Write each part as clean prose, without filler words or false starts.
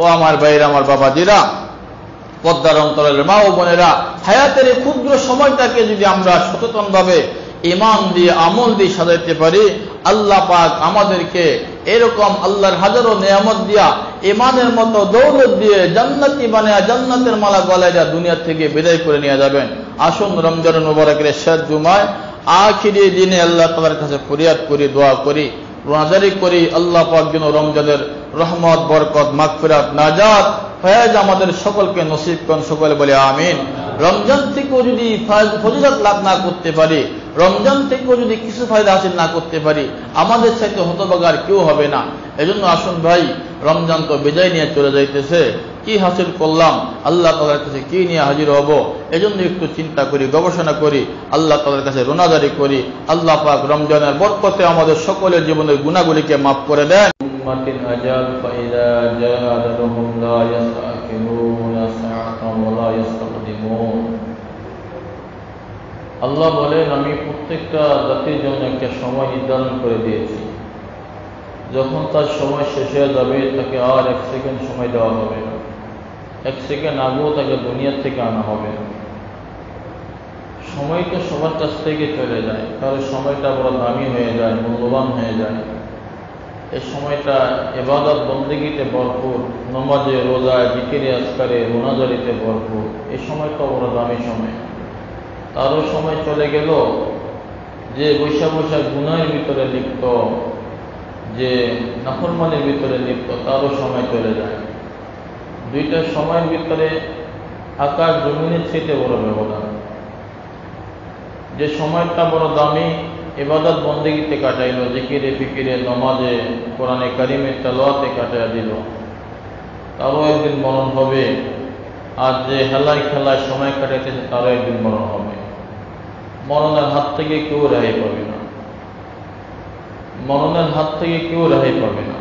ও আমার ভাইয়েরা, আমার বাবাজিরা, পদ্মার অন্তরের মা ও বোনেরা, হায়াতের এই ক্ষুদ্র সময়টাকে যদি আমরা সচেতনভাবে ঈমান দিয়ে আমল দিয়ে সাজাইতে পারি, আল্লাহ পাক আমাদেরকে এরকম আল্লাহর হাজারো নিয়ামত দিয়া, ঈমানের মতো দৌলত দিয়ে জান্নাতি বানায়া, জান্নাতের মালা গলায় দিয়া দুনিয়া থেকে বিদায় করে নিয়ে যাবেন। আসুন রমজানুল মুবারকের শেষ জুমায় আখিরি দিনে আল্লাহ তাআলার কাছে ফরিয়াদ করি, দোয়া করি, রোজাদারি করি, আল্লাহ পাক যেন রমজানের রহমত, বরকত, মাগফিরাত, নাজাত, ফয়েজ আমাদের সকলকে নসিব করেন। সকলে বলে আমিন। রমজান থেকেও যদি ফজিলত লাভ না করতে পারি, রমজান থেকেও যদি কিছু ফায়দা হাসিল না করতে পারি, আমাদের চাইতে হতভাগার কেউ হবে না। এজন্য আসুন ভাই, রমজান তো বিদায় নিয়ে চলে যাইতেছে, কি হাসিল করলাম, আল্লাহ তাআলার কাছে কি নিয়ে হাজির হব, এজন্য একটু চিন্তা করি, গবেষণা করি, আল্লাহ তাআলার কাছে রোনাজারি করি। আল্লাহ পাক রমজানের বরকতে আমাদের সকলের জীবনের গুনাহগুলিকে মাফ করে দেন। আল্লাহ বলেন, আমি প্রত্যেকটা জাতির জন্য একটা সময় নির্ধারণ করে দিয়েছি। যখন তার সময় শেষ হয়ে যাবে, তাকে আর 1 সেকেন্ড সময় দেওয়া হবে না। 1 সেকেন্ড আগেও তাকে দুনিয়ার থেকে আনা হবে না। সময় তো সবার কাছ থেকে চলে যায়, কারণ সময়টা বড় দামি হয়ে যায়, মূল্যবান হয়ে যায়। এই সময়টা ইবাদত বন্দেগীতে ভরপুর, নামাজে, রোজায়, জিকিরে, আজকারে, রোনাজারিতে ভরপুর। এই সময়টা বড় দামি সময়। তারও সময় চলে গেল, যে বৈশা বৈশা গুনাহের ভিতরে লিপ্ত, যে নাফরমানের ভিতরে লিপ্ত, তারও সময় চলে যায়। দুইটা সময়ের ভিতরে আকাশ জমিনের চেয়ে বড় ব্যবধান। যে সময়টা বড় দামি, ইবাদত বন্দেগীতে কাটাইল, জিকিরে, ফিকিরে, নমাজে, কোরআনে কারিমের তেলাওয়াতে কাটাইয়া দিল, তারও একদিন মরণ হবে। আর যে হেলায় খেলায় সময় কাটাইতেছে, তারও একদিন মরণ হবে। মরণের হাত থেকে কেউ রেহাই পাবে না, মরণের হাত থেকে কেউ রেহাই পাবে না।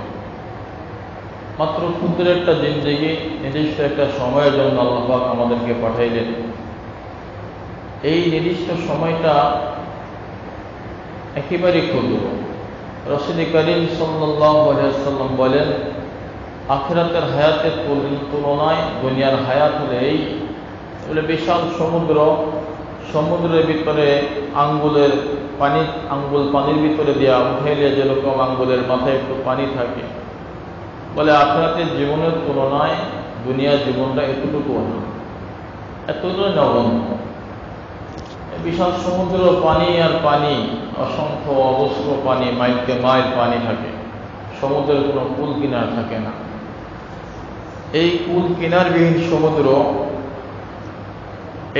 মাত্র ক্ষুদ্র একটা জিন্দেগি, নির্দিষ্ট একটা সময়ের জন্য আল্লাহ পাক আমাদেরকে পাঠাইলেন। এই নির্দিষ্ট সময়টা একেবারে ক্ষুদ্র। রাসূল করিম সাল্লাল্লাহু আলাইহি ওয়াসাল্লাম বলেন, আখিরাতের হায়াতের তুলনায় দুনিয়ার হায়াত হলে এই বলে বিশাল সমুদ্র, সমুদ্রের ভিতরে আঙ্গুলের পানি, আঙ্গুল পানির ভিতরে দেওয়া উঠাইলে যেরকম আঙ্গুলের মাথায় একটু পানি থাকে, বলে আখিরাতের জীবনের তুলনায় দুনিয়ার জীবনটা এতটুকু না, এতটুকু নগণ্য। বিশাল সমুদ্র, পানি আর পানি, অসংখ্য অজস্র পানি, মাইলকে মাইল পানি থাকে। সমুদ্রের কোনো কুল কিনার থাকে না। এই কুল কিনারবিহীন সমুদ্র,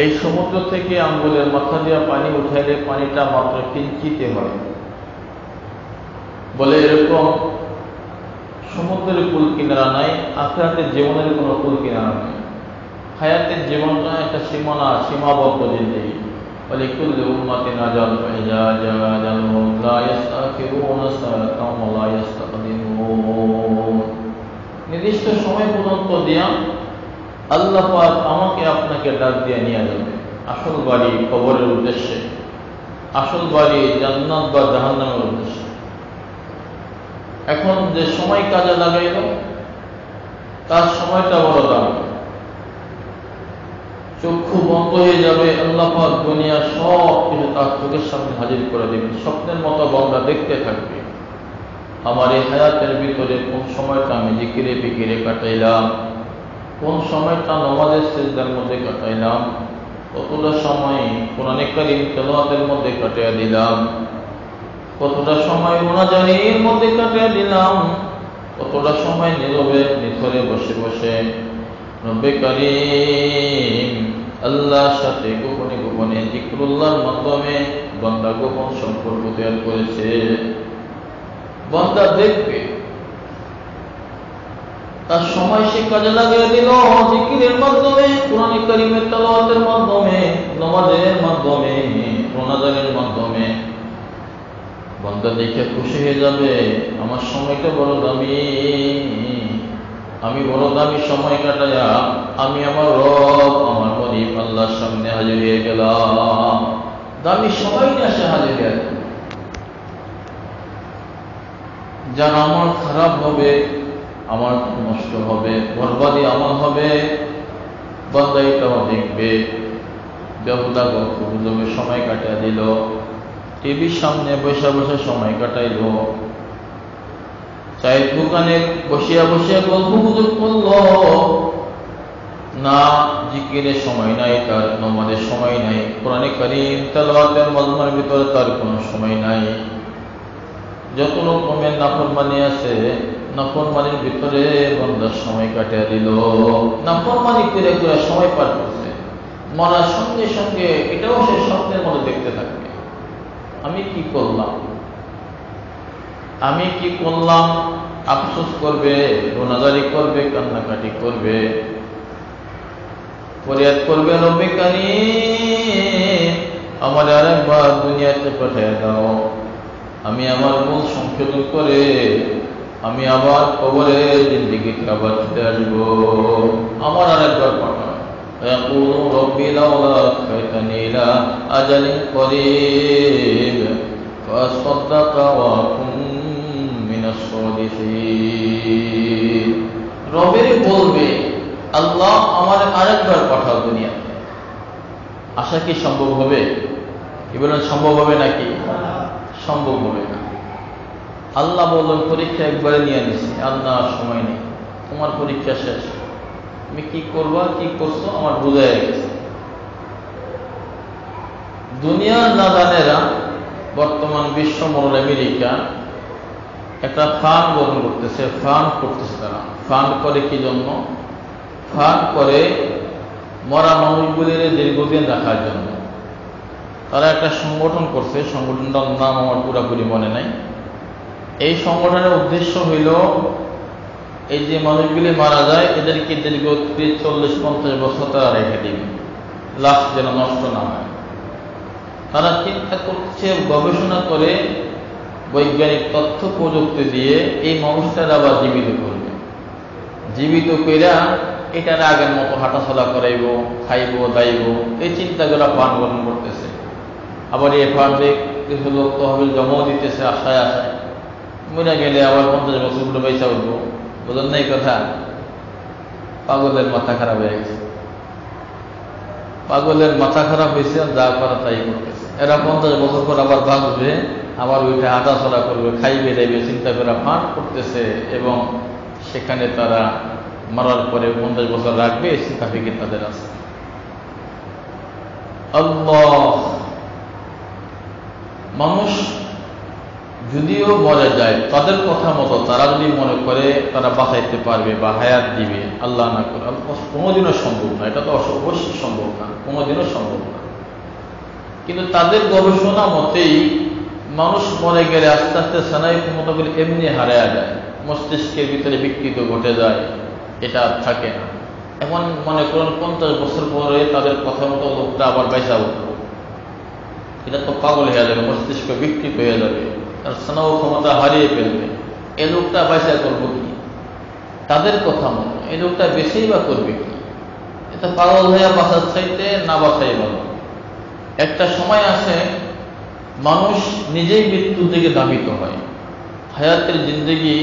এই সমুদ্র থেকে আঙ্গুলের মাথা দিয়া পানি উঠাইলে পানিটা মাত্র কিঞ্চিতে হয়। বলে এরকম সমুদ্রের কুল কিনারা নাই, আখিরাতের জীবনের কোনো কুল কিনারা নাই। হায়াতের জীবনটা একটা সীমানা, সীমাবদ্ধ জিন্দেগি। ولكل أمة أجل فإذا جاء أجلهم لا يستأخرون ساعة ولا يستقدمون। নির্দিষ্ট সময় পর্যন্ত দিয়া আল্লাহ পাক আমাকে আপনাকে ডাক দিয়ে নিয়ে যাবে আসল বাড়ি কবরের উদ্দেশ্যে, আসল বাড়ি জান্নাত বা জাহান্নামের উদ্দেশ্যে। এখন যে সময় কাজে লাগাইল, তার সময়টা বড় দাম। চক্ষু বন্ধ হয়ে যাবে, আল্লাহ পাক দুনিয়ার সব কিছু তার চোখের সামনে হাজির করে দেবেন। স্বপ্নের মতো বান্দা দেখতে থাকবে, আমার এই হায়াতের ভিতরে কোন সময়টা আমি জিকিরে ফিকিরে কাটাইলাম, কোন সময়টা নামাজের সিজদার মধ্যে কাটাইলাম, কতটা সময় কোরআনে কারীম তেলাওয়াতের মধ্যে কাটিয়ে দিলাম, কতটা সময় মুনাজাতের মধ্যে কাটিয়ে দিলাম, কতটা সময় নীরবে নিথরে বসে বসে রব্বে কারীম আল্লাহর সাথে গোপনে গোপনে জিকরুল্লাহর মাধ্যমে বান্দা গোপন সম্পর্ক তৈরি করেছে। বান্দা দেখবে তার সময় সে কাজে লাগিয়ে দিল জিকিরের মাধ্যমে, কোরআনে কারীমের তেলাওয়াতের মাধ্যমে, নামাজের মাধ্যমে, রোনাজারের মাধ্যমে। বান্দা দেখে খুশি হয়ে যাবে, আমার সময়টা বড় দামি, আমি বড় দামি সময় কাটাইয়া আমি আমার রব, আমার মালিক আল্লাহর সামনে হাজির হয়ে গেলাম। দামি সময় নিয়ে আসে হাজির হয়ে গেল। যারা আমার খারাপ হবে, আমার নষ্ট হবে, বরবাদ বরবাদি আমল হবে, বান্দা এটাও দেখবে বেহুদা গল্পগুজবে সময় কাটিয়ে দিল, টিভির সামনে বসে বসে সময় কাটাইল, চায়ের দোকানে বসিয়া বসিয়া গল্পগুজব করল, না জিকিরের সময় নাই, তার নামাজের সময় নাই, কোরআনে কারীম তেলাওয়াতের মজমার ভিতরে তার কোনো সময় নাই। যত রকমের নাফরমানি আছে, নাফরমানির ভিতরে বান্দার সময় কাটিয়ে দিল, নাফরমানি করে করে সময় পার করছে। মরার সঙ্গে সঙ্গে এটাও সে স্বপ্নের মধ্যে দেখতে থাকবে, আমি কি করলাম, আমি কি করলাম, আফসোস করবে, গুনাহগারি করবে, কান্নাকাটি করবে, ফরিয়াদ করবে, রব্বে কারীম আমার আরেকবার দুনিয়াতে পাঠিয়ে দাও, আমি আমার ভুল সংশোধন করে আমি আবার কবরে জিন্দেগিতে আবার ফিরে আসবো, আমার আরেকবার পাঠাও। يقول ربي لولا أخرتني إلى أجل قريب فأصدق وأكن من الصالحين। রবের বলবে, আল্লাহ আমার আরেকবার পাঠাও দুনিয়াতে। আশা কি সম্ভব হবে? কি বলেন, সম্ভব হবে নাকি? সম্ভব হবে না। আল্লাহ বললেন, পরীক্ষা একবারে নিয়ে নিছি, আল্লাহ সময় নেই, তোমার পরীক্ষা শেষ, তুমি কি করবা, কি করছো আমার বোঝাই গেছে। দুনিয়ার নাদানেরা বর্তমান বিশ্ব মোড়ল আমেরিকা একটা ফান্ড গ্রহণ করতেছে, ফান্ড করতেছে। তারা ফান্ড করে কি জন্য? ফান্ড করে মরা মানুষগুলির দীর্ঘদিন রাখার জন্য। তারা একটা সংগঠন করছে, সংগঠনটার নাম আমার পুরোপুরি মনে নাই। এই সংগঠনের উদ্দেশ্য হইল এই যে মানুষগুলি মারা যায় এদেরকে দীর্ঘ 30-40-50 বছর তারা রেখে দিবে, লাশ যেন নষ্ট না হয়। তারা চিন্তা করছে, গবেষণা করে বৈজ্ঞানিক তথ্য প্রযুক্তি দিয়ে এই মানুষটার আবার জীবিত করবে, জীবিত কইরা এটার আগের মতো হাঁটাচলা করাইব, খাইব, দাইব, এই চিন্তাগুলো ফান্ড গ্রহণ করতেছে। আবার এই ফান্ডে কিছু লোক তহবিল জমাও দিতেছে আশায় আশায়, মরে গেলে আবার 50 বছর পুরো পয়সা উঠবো। বোঝেন না এই কথা? পাগলের মাথা খারাপ হয়ে গেছে, পাগলের মাথা খারাপ হয়েছে, যা করা তাই করতেছে। এরা 50 বছর পর আবার ভাঙবে, আবার ওইটা হাঁটাচলা করবে, খাইবে দাইবে চিন্তা করে ফান্ড করতেছে, এবং সেখানে তারা মারার পরে 50 বছর রাখবে এই চিন্তা ফিকির তাদের আছে। আল্লাহ, মানুষ যদিও মরে যায় তাদের কথা মতো তারা যদি মনে করে তারা বাঁচাইতে পারবে বা হায়াত দিবে, আল্লাহ না করে, কোনোদিনও সম্ভব না। এটা তো অবশ্যই সম্ভব না, কোনোদিনও সম্ভব না। কিন্তু তাদের গবেষণা মতেই মানুষ মরে গেলে আস্তে আস্তে স্নায়ু ক্ষমতা করে এমনি হারায়া যায়, মস্তিষ্কের ভিতরে বিকৃত ঘটে যায়, এটা আর থাকে না। এখন মনে করুন 50 বছর পরে তাদের কথা মতো লোকটা আবার বাইসা উঠল, এটা তো পাগল হয়ে যাবে, মস্তিষ্ক বিকৃত হয়ে যাবে, তার স্নায়ু ক্ষমতা হারিয়ে ফেলবে। এই লোকটা বাইসা করবো কি? তাদের কথা মতো এই লোকটা বেশিই বা করবে কি? এটা পাগল হয়ে বাঁচার চাইতে না বাঁচাই ভালো। একটা সময় আসে মানুষ নিজেই মৃত্যুর দিকে ধাবিত হয়, হায়াতের জিন্দেগি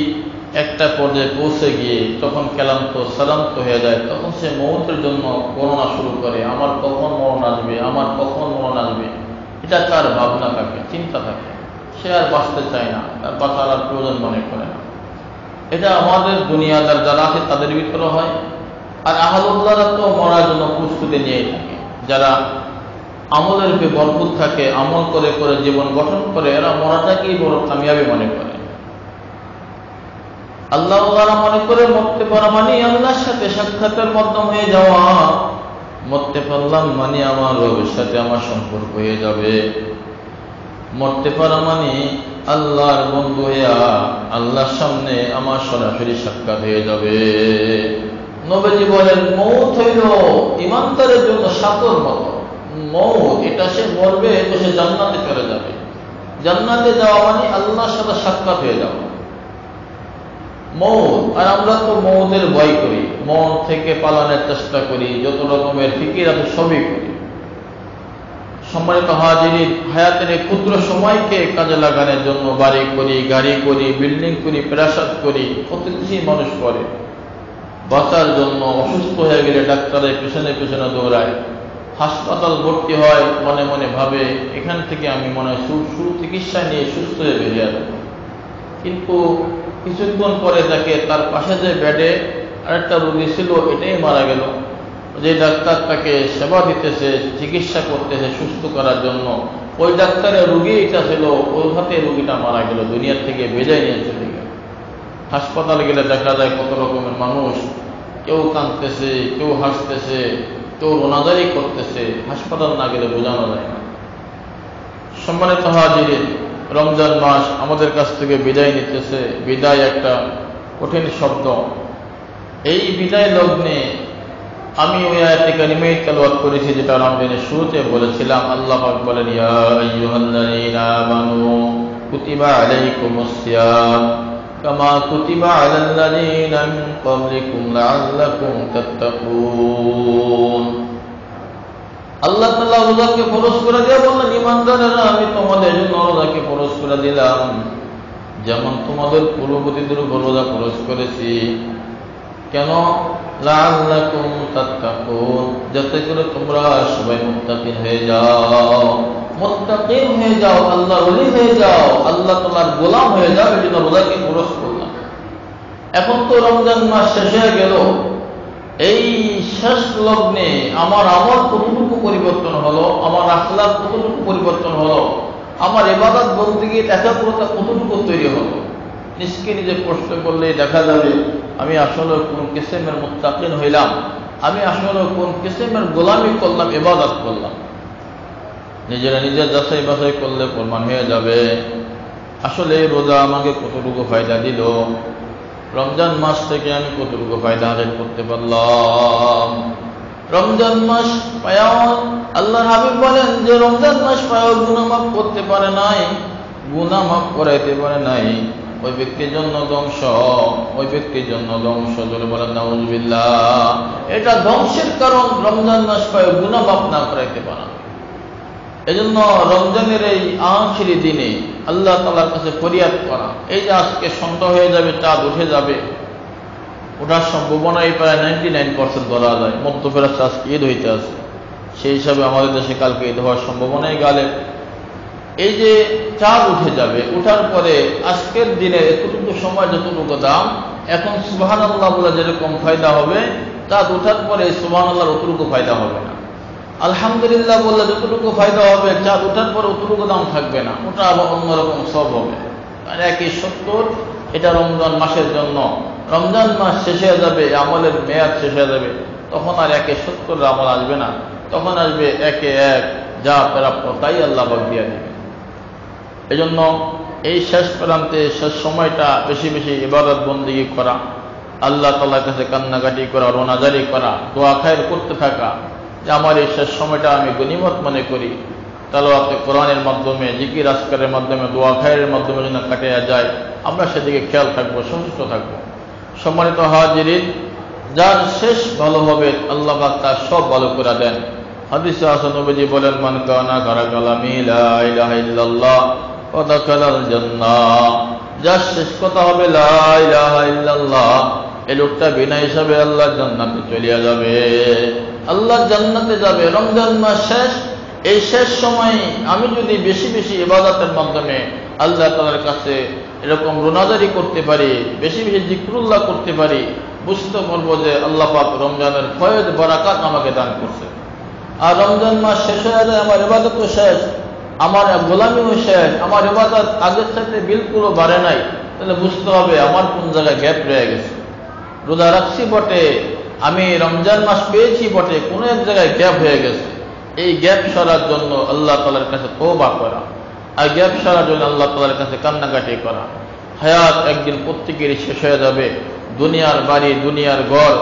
একটা পর্যায়ে পৌঁছে গিয়ে যখন ক্লান্ত শ্রান্ত হয়ে যায়, তখন সে মৌতের জন্য গণনা শুরু করে, আমার কখন মরণ আসবে, আমার কখন মরণ আসবে। এটা তার ভাবনা থাকে, চিন্তা থাকে, সে আর বাঁচতে চায় না, তার বাঁচার আর প্রয়োজন মনে করে না। এটা আমাদের দুনিয়াদার যারা আছে তাদের ভিতরে হয়। আর আহলুল্লাহরা তো মরার জন্য প্রস্তুতি নিয়েই থাকে, যারা আমলের উপরে ভরপুর থাকে, আমল করে করে জীবন গঠন করে, এরা মরাটাকেই বড় কামিয়াবি মনে করে। আল্লাহ মনে করে মরতে পারা মানে আল্লাহর সাথে সাক্ষাতের মাধ্যম হয়ে যাওয়া, মরতে পারলাম মানে আমার রবের সাথে আমার সম্পর্ক হয়ে যাবে, মরতে পারা মানে আল্লাহর বন্ধু হইয়া আল্লাহর সামনে আমার সরাসরি সাক্ষাৎ হয়ে যাবে। নবীজি বলেন, মৌত হইল ইমানদারের জন্য সাতর মতো। মৌত, এটা সে মরবে তো সে জান্নাতে চলে যাবে। জান্নাতে যাওয়া মানে আল্লাহর সাথে সাক্ষাৎ হয়ে যাওয়া। মৌত, আর আমরা তো মৌতের ভয় করি, মন থেকে পালানোর চেষ্টা করি, যত রকমের ফিকির আছে সবই করি। সম্মানিত হাজিরিন, হায়াতের এই ক্ষুদ্র সময়কে কাজে লাগানোর জন্য বাড়ি করি, গাড়ি করি, বিল্ডিং করি, প্রাসাদ করি, কত কিছুই মানুষ করে। বাঁচার জন্য অসুস্থ হয়ে গেলে ডাক্তারের পেছনে পেছনে দৌড়ায়, হাসপাতাল ভর্তি হয়, মনে মনে ভাবে এখান থেকে আমি মনে হয় সুচিকিৎসা নিয়ে সুস্থ হয়ে বেরিয়ে যাব। কিন্তু কিছুক্ষণ পরে দেখে তার পাশে যে বেডে আরেকটা রোগী ছিল এটাই মারা গেল। যে ডাক্তার তাকে সেবা দিতেছে, চিকিৎসা করতেছে সুস্থ করার জন্য, ওই ডাক্তারের রোগী এটা ছিল, ওই হাতে রোগীটা মারা গেল, দুনিয়ার থেকে বেজায় নিয়ে চলে গেল। হাসপাতালে গেলে দেখা যায় কত রকমের মানুষ, কেউ কাঁদতেছে, কেউ হাসতেছে, কেউ রোনাজারি করতেছে, হাসপাতাল না গেলে বোঝানো যায় না। সম্মানিত হাজিরিন, রমজান মাস আমাদের কাছ থেকে বিদায় নিতেছে। বিদায় একটা কঠিন শব্দ। এই বিদায় লগ্নে আমি ওই আয়াতে কারিমাই তেলাওয়াত করেছি যেটা রমজানের শুরুতে বলেছিলাম। আল্লাহ পাক বলেন, ইয়া আইয়ুহাল্লাযীনা আমানু কুতিবা আলাইকুমুস সিয়াম কামা কুতিবা আলাল্লাযীনা মিন ক্বাবলিকুম লাআল্লাকুম তাত্তাকুন। আল্লাহ তাআলা রোজাকে ফরজ করে দিয়ে বললেন, ঈমানদারেরা আমি তোমাদের জন্য রোজাকে ফরজ করে দিলাম যেমন তোমাদের পূর্ববর্তীদের উপর রোজা ফরজ করেছি। কেন? লাআল্লাকুম তাত্তাকুন, যাতে করে তোমরা সবাই মুত্তাকিন হয়ে যাও, মুত্তাকিন হয়ে যাও, আল্লাহর ওলি হয়ে যাও, আল্লাহ তাআলার গোলাম হয়ে যাও। এই জন্য রোজাকে ফরজ করলাম। এখন তো রমজান মাস শেষ হয়ে গেল। এই শেষ লগ্নে আমার আমল কতটুকু পরিবর্তন হলো, আমার আখলাক কতটুকু পরিবর্তন হলো, আমার ইবাদত বন্দেগীর একাগ্রতা কতটুকু তৈরি হলো, নিজকে নিজে প্রশ্ন করলেই দেখা যাবে আমি আসলে কোন কিসমের মুত্তাকিন হইলাম, আমি আসলে কোন কিসমের গোলামি করলাম, ইবাদত করলাম। নিজেরা নিজের যাচাই বাছাই করলে প্রমাণ হয়ে যাবে আসলে রোজা আমাকে কতটুকু ফায়দা দিল, রমজান মাস থেকে আমি কতটুকু ফায়দা হাসিল করতে পারলাম। রমজান মাস পায়াও আল্লাহর হাবিব বলেন যে রমজান মাস পায়াও গুনাহ মাফ করতে পারে নাই, গুনাহ মাফ করাইতে পারে নাই, ওই ব্যক্তির জন্য ধ্বংস, ওই ব্যক্তির জন্য ধ্বংস। জোরে বলেন নাউযুবিল্লাহ। এটা ধ্বংসের কারণ রমজান মাস পায়াও গুনাহ মাফ না করাইতে পারা। এজন্য রমজানের এই আখিরি দিনে আল্লাহ তাআলার কাছে ফরিয়াদ করা। এই যে আজকে সন্ধ্যা হয়ে যাবে, চাঁদ উঠে যাবে, ওঠার সম্ভাবনাই প্রায় 99% বলা যায়। মধ্যপ্রাচ্যে আজকে ঈদ হইতে আছে, সেই হিসাবে আমাদের দেশে কালকে ঈদ হওয়ার সম্ভাবনাই গালেব। এই যে চাঁদ উঠে যাবে, উঠার পরে আজকের দিনে এতটুকু সময় যতটুকু দাম, এখন সুবহানাল্লাহ বলে যেরকম ফায়দা হবে, চাঁদ উঠার পরে সুবহানাল্লাহর অতটুকু ফায়দা হবে না। আলহামদুলিল্লাহ বললে যতটুকু ফায়দা হবে, চাঁদ উঠার পরে অতটুকু দাম থাকবে না, ওটা আবার অন্যরকম সব হবে। আর একই 70 এটা রমজান মাসের জন্য। রমজান মাস শেষ হয়ে যাবে, আমলের মেয়াদ শেষ হয়ে যাবে, তখন আর 170 আমল আসবে না, তখন আসবে 1 যা প্রাপ্য তাই আল্লাহ পাক দিয়ে দেবে। এই জন্য এই শেষ প্রান্তে শেষ সময়টা বেশি বেশি ইবাদত বন্দেগী করা, আল্লাহ তাআলার কাছে কান্নাকাটি করা, রোনাজারি করা, দোয়া খায়ের করতে থাকা যে আমার এই শেষ সময়টা আমি গনিমত মনে করি। তেলাওয়াতে কোরআনের মাধ্যমে, জিকির আজকারের মাধ্যমে, দোয়া খায়ের মাধ্যমে যেন কাটিয়ে যায়, আমরা সেদিকে খেয়াল থাকবো, সচেষ্ট থাকবো। সম্মানিত হাজিরিন, যার শেষ ভালো হবে আল্লাহ পাক তার সব ভালো করে দেন। হাদিসে আছে নবীজি বলেন, মান কানা কারা কালামি লা ইলাহা ইল্লাল্লাহ ওয়া দাখালাল জান্নাহ। যার শেষ কথা হবে লা ইলাহা ইল্লাল্লাহ, এই লোকটা বিনা হিসাবে আল্লাহর জান্নাতে চলে যাবে, আল্লাহর জান্নাতে যাবে। রমজান মাস শেষ, এই শেষ সময় আমি যদি বেশি বেশি ইবাদতের মাধ্যমে আল্লাহ তাআলার কাছে এরকম রোনাজারি করতে পারি, বেশি বেশি জিকরুল্লাহ করতে পারি, বুঝতে পারবো যে আল্লাহ পাক রমজানের ফয়েজ বারাকাত আমাকে দান করছে। আর রমজান মাস শেষ হয়ে যায়, আমার ইবাদতও শেষ, আমার গোলামিও শেষ, আমার ইবাদত আগের সাথে বিলকুলও বাড়ে নাই, তাহলে বুঝতে হবে আমার কোন জায়গায় গ্যাপ রয়ে গেছে। রোজা রাখছি বটে, আমি রমজান মাস পেয়েছি বটে, কোনো এক জায়গায় গ্যাপ হয়ে গেছে। এই গ্যাপ সারার জন্য আল্লাহ তাআলার কাছে তওবা করা, আর গ্যাপ সারার জন্য আল্লাহ তাআলার কাছে কান্নাকাটি করা। হায়াত একদিন প্রত্যেকেরই শেষ হয়ে যাবে, দুনিয়ার বাড়ি, দুনিয়ার ঘর,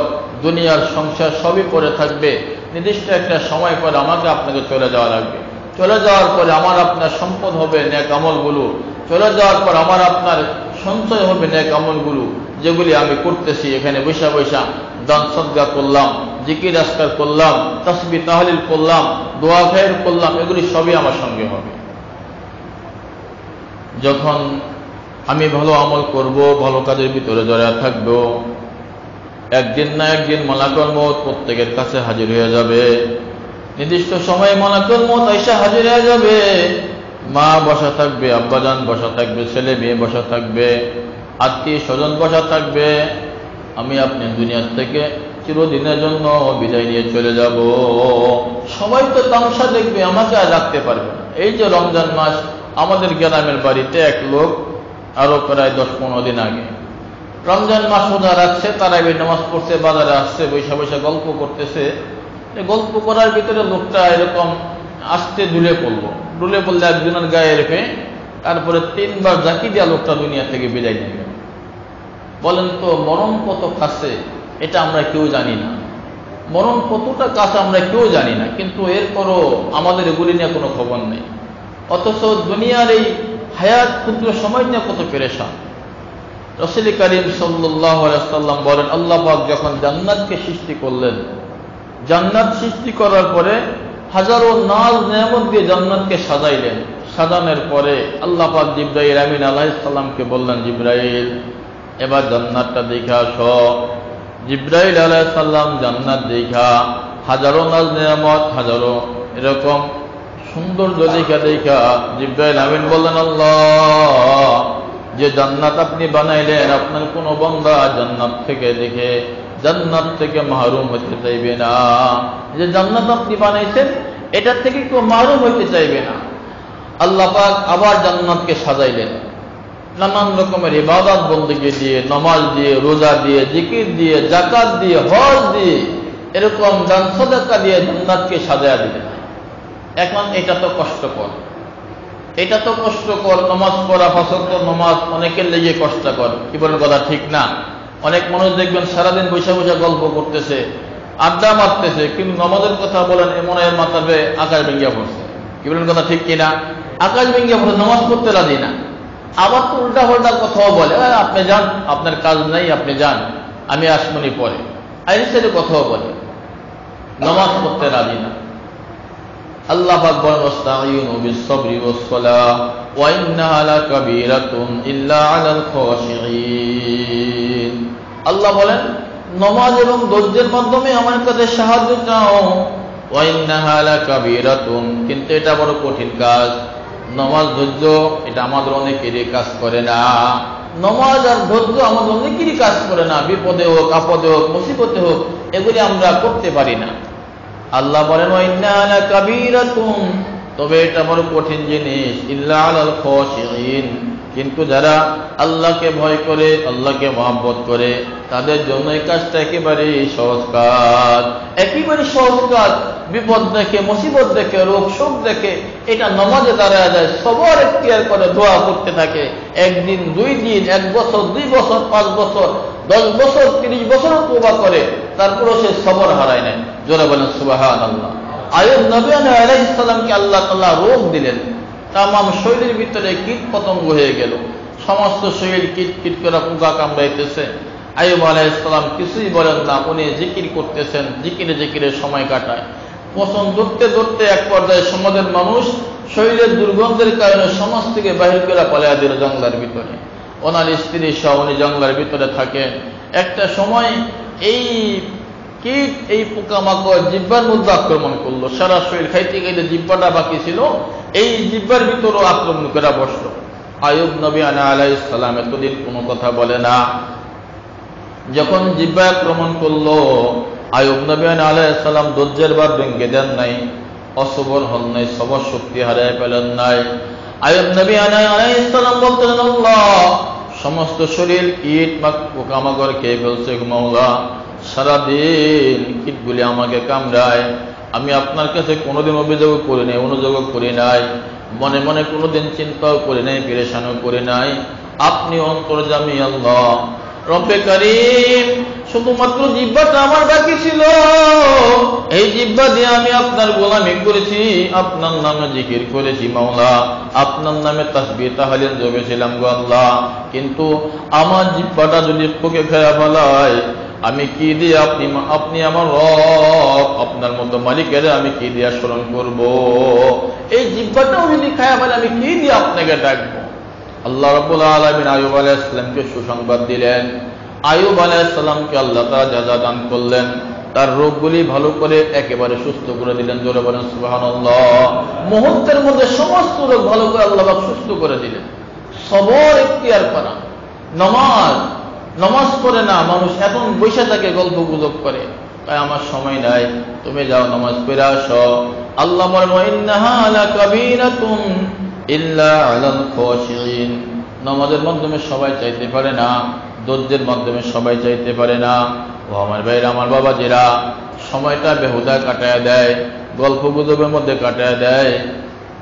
দুনিয়ার সংসার সবই পড়ে থাকবে। নির্দিষ্ট একটা সময় পরে আমাকে আপনাকে চলে যাওয়া লাগবে। চলে যাওয়ার পরে আমার আপনার সম্পদ হবে নেক আমলগুলো, চলে যাওয়ার পর আমার আপনার সঞ্চয় হবে নেক আমলগুলো, যেগুলি আমি করতেছি এখানে বৈশা বৈশা দান সদকা করলাম, জিকির আজকার করলাম, তাসবিহ তাহলিল করলাম, দোয়া খায়ের করলাম, এগুলি সবই আমার সঙ্গে হবে। যখন আমি ভালো আমল করব, ভালো কাজের ভিতরে জড়িয়ে থাকব, একদিন না একদিন মালাকুল মউত প্রত্যেকের কাছে হাজির হয়ে যাবে। নির্দিষ্ট সময়ে মালাকুল মউত এসে হাজির হয়ে যাবে। মা বসা থাকবে, আব্বাজান বসা থাকবে, ছেলে মেয়ে বসা থাকবে, আত্মীয় স্বজন বসা থাকবে। আমি আপনি দুনিয়া থেকে চিরদিনের জন্য বিদায় নিয়ে চলে যাব। সবাই তো তামাশা দেখবে, আমাকে আর রাখতে পারবে না। এই যে রমজান মাস, আমাদের গ্রামের বাড়িতে এক লোক আরো প্রায় 10-15 দিন আগে রমজান মাস রোজা রাখছে, তারাবির নামাজ পড়ছে, বাজারে আসছে, বৈশা বৈশা গল্প করতেছে। গল্প করার ভিতরে লোকটা এরকম আস্তে ডুলে পড়লো। ডুলে পড়লে একজনের গায়ে রেখে তারপরে 3 বার জাকি দিয়া লোকটা দুনিয়া থেকে বিদায় নিয়ে গেল। বলেন তো মরণ কত কাছে এটা আমরা কেউ জানি না। মরণ কতটা কাছে আমরা কেউ জানি না, কিন্তু এরপরও আমাদের এগুলি নিয়ে কোনো খবর নেই। অথচ দুনিয়ার এই হায়াত ক্ষুদ্র সময় নিয়ে কত পেরেশান। রাসূল করিম সাল্লাল্লাহু আলাইহি ওয়াসাল্লাম বলেন, আল্লাহ পাক যখন জান্নাতকে সৃষ্টি করলেন, জান্নাত সৃষ্টি করার পরে হাজারো নাজ নেয়ামত দিয়ে জান্নাতকে সাজাইলেন। সাজানোর পরে আল্লাহ পাক জিবরাইল আমিন আলাইহিস সালামকে বললেন, জিবরাইল এবার জান্নাতটা দেখা আসো। জিবরাইল আলাইহিস সালাম জান্নাত দেখা হাজারো নাজ নেয়ামত, হাজারো এরকম সৌন্দর্য দেখা জিবরাইল আমিন বললেন, আল্লাহ যে জান্নাত আপনি বানাইলেন, আপনার কোন বান্দা জান্নাত থেকে দেখে জান্নাত থেকে মাহরুম হতে চাইবে না। যে জান্নাত আপনি বানাইছেন এটা থেকে কেউ মাহরুম হইতে চাইবে না। আল্লাহ পাক আবার জান্নাতকে সাজাইলেন নানান রকমের ইবাদত বন্দেগী দিয়ে, নামাজ দিয়ে, রোজা দিয়ে, জিকির দিয়ে, যাকাত দিয়ে, হজ দিয়ে, এরকম দান সাদাকা দিয়ে জান্নাতকে সাজায়া দিলেন। এখন এটা তো কষ্টকর, এটা তো কষ্টকর। নামাজ পড়া, 5 ওয়াক্ত নামাজ অনেকের লেগে কষ্টকর। কি বলেন কথা ঠিক না? অনেক মানুষ দেখবেন সারাদিন বৈশা বৈশা গল্প করতেছে, আড্ডা মারতেছে, কিন্তু নামাজের কথা বলেন এমন এর মাথাবে আকাশ ভেঙ্গিয়া পড়ছে। কি বলেন কথা ঠিক কিনা? আকাশ ভেঙ্গিয়া পড়ছে, নামাজ পড়তে রাজি না। আবার তো উল্টা পাল্টা কথাও বলে, আপনি যান, আপনার কাজ নাই, আপনি যান, আমি আসমনি পরে। আর সাথে কথাও বলে, নামাজ পড়তে রাজি না। আল্লাহ পাক বলেন, ওয়াস্তাঈনু বিস-সাবরি ওয়াস-সালাহ ওয়া ইন্নাহা লাকাবীরাতুন ইল্লা আলাল খাশিঈন। আল্লাহ বলেন নামাজ এবং ধৈর্যের মাধ্যমে আমার কাছে সাহায্য চাও। ওয়া ইন্নাহা লাকাবীরাতুন, কিন্তু এটা বড় কঠিন কাজ। নামাজ ধৈর্য এটা আমাদের অনেকেরই কাজ করে না। নামাজ আর ধৈর্য আমাদের অনেকেরই কাজ করে না। বিপদে হোক, আপদে হোক, মুসিবতে হোক, এগুলি আমরা করতে পারি না। আল্লাহ বলেন ওয়া ইন্নাহা লাকাবীরাতুন, তবে এটা বড় কঠিন জিনিস। ইল্লা আলাল খাশিঈন, কিন্তু যারা আল্লাহকে ভয় করে, আল্লাহকে মহব্বত করে, তাদের জন্য এই কাজটা একেবারে সহজ কাজ, একেবারে সহজ কাজ। বিপদ দেখে, মুসিবত দেখে, রোগ শোক দেখে এটা নামাজে দাঁড়ায় যায়, সবার এখতিয়ার করে দোয়া করতে থাকে। 1 দিন, 2 দিন, 1 বছর, 2 বছর, 5 বছর, 10 বছর, 30 বছরও তওবা করে, তারপরও সে সবর হারায় না। জোরে বলেন সুবহানাল্লাহ। আইয়ুব নবী আলাইহিস সালামকে আল্লাহ তাআলা রোগ দিলেন, তামাম শরীরের ভিতরে কীট পতঙ্গ হয়ে গেল, সমস্ত শরীর কিট কিট করে পোকা কামড়াইতেছে। আইয়ুব আলাইহিস সালাম কিছুই বলেন না, উনি জিকির করতেছেন, জিকিরে সময় কাটায়। পছন্দ ধরতে ধরতে এক পর্যায়ে সমাজের মানুষ শরীরের দুর্গন্ধের কারণে সমাজ থেকে বাহির করে পালাইয়া দিল জঙ্গলের ভিতরে। ওনার স্ত্রী সহ উনি জঙ্গলের ভিতরে থাকেন। একটা সময় এই কীট, এই পোকামাকড় জিহ্বার মধ্যে আক্রমণ করলো। সারা শরীর খাইতে খাইতে জিহ্বাটা বাকি ছিল, এই জিহ্বার ভিতরও আক্রমণ করে বসলো। আইয়ুব নবী আলাইহিস সালাম এতদিন কোনো কথা বলে না। যখন জিহ্বা আক্রমণ করলো, আইয়ুব নবী আলাইহিস সালাম ধৈর্যের বাঁধ ভেঙে দেন নাই, অসবর হন নাই, সবর শক্তি হারিয়ে ফেলেন নাই। আইয়ুব নবী আলাইহিস সালাম বলতেন, আল্লাহ সমস্ত শরীর কীট পোকামাকড় খেয়ে ফেলছে মাওলা, সারাদিন কীটগুলি আমাকে কামড়ায়। আমি আপনার কাছে কোনোদিন অভিযোগ করি নাই, অনুযোগ করি নাই, মনে মনে কোনোদিন চিন্তাও করি নাই, পেরেশানও করি নাই। আপনি অন্তর্যামী আল্লাহ রব্বে কারীম। শুধুমাত্র জিহ্বাটা আমার বাকি ছিল, এই জিহ্বা দিয়ে আমি আপনার গোলামি করেছি, আপনার নামে জিকির করেছি মাওলা, আপনার নামে তাসবিহ তাহলিল জপেছিলাম গো আল্লাহ। কিন্তু আমার জিহ্বাটা যদি পোকে খেয়ে ফেলায়, আমি কি দিয়ে আপনি আমার রব, আপনার মতো মালিকের আমি কি দিয়ে স্মরণ করব? এই জিহ্বাটাও যদি খায়া ফেলে আমি কি দিয়ে আপনাকে ডাকবো? আল্লাহ রাব্বুল আলামিন আইয়ুব আলাইহিস সালামকে সুসংবাদ দিলেন, আইয়ুব আলাইহিস সালামকে আল্লাহ তাআলা যাজা দান করলেন, তার রোগগুলি ভালো করে একেবারে সুস্থ করে দিলেন। জোরে বলেন সুবহানাল্লাহ। মুহূর্তের মধ্যে সমস্ত রোগ ভালো করে আল্লাহ পাক সুস্থ করে দিলেন। সবর ইখতিয়ার করা। নামাজ পড়ে না মানুষ, এখন বসে থাকে গল্প গুজব করে, তাই আমার সময় নাই, তুমি যাও নামাজ পড়ে আসো। আল্লাহ বলেন ইন্নাহা লাকাবীরাতুন ইল্লা আলাল খাশিঈন। নামাজের মাধ্যমে সবাই চাইতে পারে না, ধৈর্যের মাধ্যমে সবাই চাইতে পারে না। ও আমার ভাইরা, আমার বাবাজিরা, সময়টা বেহুদা কাটায় দেয়, গল্প গুজবের মধ্যে কাটায় দেয়।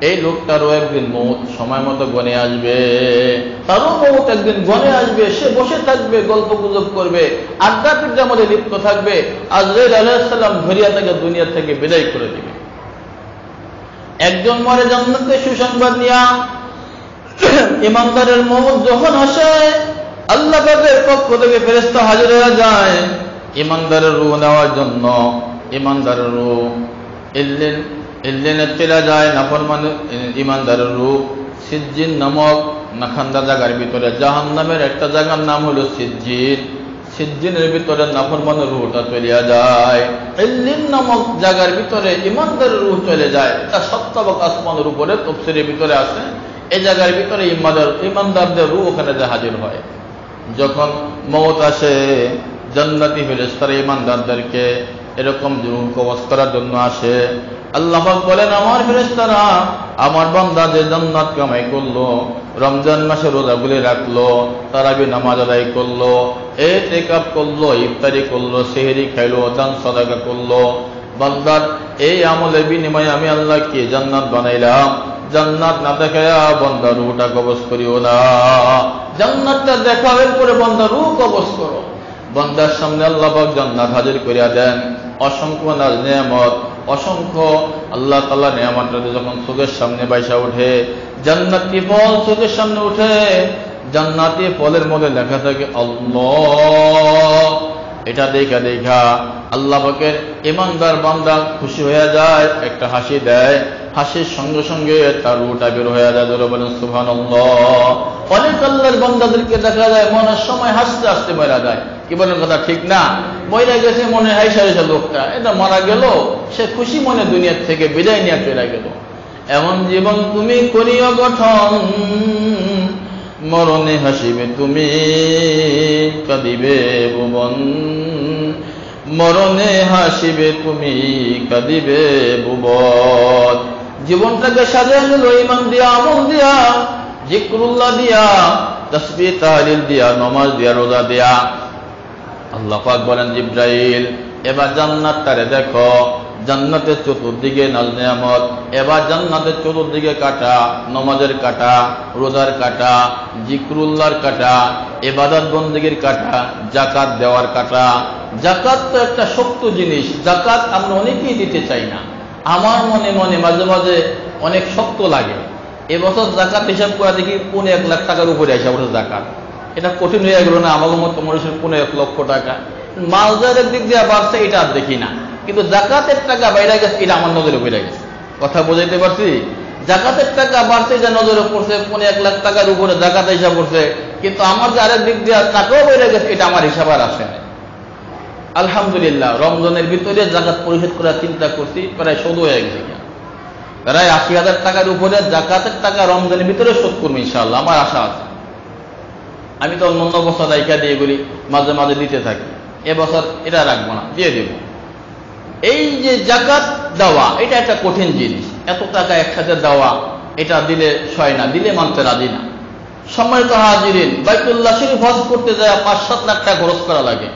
এই লোকটারও একদিন মৌত সময় মতো গনে আসবে, তারও মৌত একদিন গনে আসবে। সে বসে থাকবে, গল্প গুজব করবে, আড্ডা পিড্ডার মধ্যে লিপ্ত থাকবে। আজরাইল আলাইহিস সালাম ধরিয়া তাকে দুনিয়া থেকে বিদায় করে দিবে। একজন মরে জান্নাতে সুসংবাদ নিয়া, ইমানদারের মৌত যখন আসে আল্লাহ পাকের পক্ষ থেকে ফেরেশতা হাজির হয়ে যায় ইমানদারের রূহ নেওয়ার জন্য। ইমানদারের রূহ ইল্লিনে চলে যায়, নাফরমান ইমানদারের রূহ সিজ্জিন নামক নাখান্দা জায়গার ভিতরে, জাহান্নামের একটা জায়গার নাম হলো সিজ্জিন। সিজ্জিনের ভিতরে নাফরমানের রূহটা চলে যায়। ইল্লিন নামক জায়গার ভিতরে ইমানদারের রূহ চলে যায়। এটা সপ্তবক আসমানের উপরে তাফসীরের ভিতরে আছে। এই জায়গার ভিতরে ইমানদারদের রূহ ওখানে হাজির হয়। যখন মওত আসে, জান্নাতি ফেরেশতারা ইমানদারদেরকে এরকম রূহ কবজ করার জন্য আসে। আল্লাহ পাক বলেন, আমার ফেরেশতারা আমার বান্দা যে জান্নাত কামাই করলো, রমজান মাসে রোজাগুলি রাখলো, তারাবি নামাজ আদায় করলো, ইতিকাফ করলো, ইফতারি করলো, সেহরি খাইলো, দান সাদাকা করলো, বান্দার এই আমলের বিনিময়ে আমি আল্লাহ কি জান্নাত বানাইলাম। জান্নাত না দেখায়া বান্দা রূহটা কবজ করিও না, জান্নাতটা দেখাবের পরে বান্দা রূহ কবজ করো। বান্দার সামনে আল্লাহ পাক জান্নাত হাজির করিয়া দেন। অসংখ্য নাজ নিয়ামত, অসংখ্য আল্লাহ তাআলা নিয়ামতটা যখন চোখের সামনে বাইসা ওঠে, জান্নাতি ফল চোখের সামনে উঠে, জান্নাতি ফলের মধ্যে লেখা থাকে আল্লাহ। এটা দেখা আল্লাহ পাকের ইমানদার বান্দা খুশি হয়ে যায়, একটা হাসি দেয়, হাসির সঙ্গে সঙ্গে তার রূহটা বের হয়ে যায়। জোরে বলেন সুবহানাল্লাহ। অনেক আল্লাহর বান্দাদেরকে দেখা যায় মনের সময় হাসতে হাসতে মারা যায়। কি বলেন কথা ঠিক না? মরে গেছে মনে হাইসা হাইসা লোকটা, এটা মারা গেল, সে খুশি মনে দুনিয়ার থেকে বিদায় নিয়ে চলে গেল। এমন জীবন তুমি করিও গঠন, মরণে হাসিবে তুমি, কাঁদিবে ভুবন। মরণে হাসিবে তুমি, কাঁদিবে ভুবন। জীবনটাকে সাজিয়ে নিল ঈমান দিয়া, আমল দিয়া, জিকরুল্লাহ দিয়া, তাসবিহ তাহলিল দিয়া, নামাজ দিয়া, রোজা দিয়া। আল্লাহ পাক বলেন, জিবরাইল এবার জান্নাতটারে দেখো, জান্নাতের চতুর্দিকে নাজ নিয়ামত, এবার জান্নাতের চতুর্দিকে কাটা, নামাজের কাটা, রোজার কাটা, জিকরুল্লাহর কাটা, ইবাদত বন্দেগীর কাটা, যাকাত দেওয়ার কাটা। যাকাত তো একটা শক্ত জিনিস, যাকাত আমরা অনেকেই দিতে চাই না। আমার মনে মনে মাঝে মাঝে অনেক শক্ত লাগে। এবছর যাকাত হিসাব করে দেখি 1 লাখ টাকার উপরে আসে বছর যাকাত। এটা কঠিন হয়ে গেল না আমার মতো মানুষের 1 লক্ষ টাকা। মালদারের দিক দিয়ে বাড়ছে, এটা আর দেখি না, কিন্তু জাকাতের টাকা বাইরে গেছে, এটা আমার নজরে বেড়ে গেছে। কথা বোঝাইতে পারছি? জাকাতের টাকা বাড়ছে, যা নজরে পড়ছে, 1 লাখ টাকার উপরে জাকাত হিসাব করছে, কিন্তু আমার যে আরেক দিক দিয়ে টাকাও বেড়ে গেছে, এটা আমার হিসাব আর আসে না। আলহামদুলিল্লাহ, রমজানের ভিতরে জাকাত পরিশোধ করার চিন্তা করছি, প্রায় 100 হয়ে গেছে। প্রায় 80,000 টাকার উপরে জাকাতের টাকা রমজানের ভিতরে শোধ করবো ইনশাআল্লাহ, আমার আশা আছে। আমি তো অন্য বছর রাইখা দিয়ে এগুলি মাঝে মাঝে দিতে থাকি, এবছর এটা রাখবো না, দিয়ে দেব। এই যে জাকাত দেওয়া, এটা একটা কঠিন জিনিস। এত টাকা একসাথে দেওয়া, এটা দিলে সয় না, দিলে মানতে রাজি না। সম্মানিত হাজিরিন, বাইতুল্লাহ শরীফ হজ করতে যায় 5-7 লাখ টাকা খরচ করা লাগে,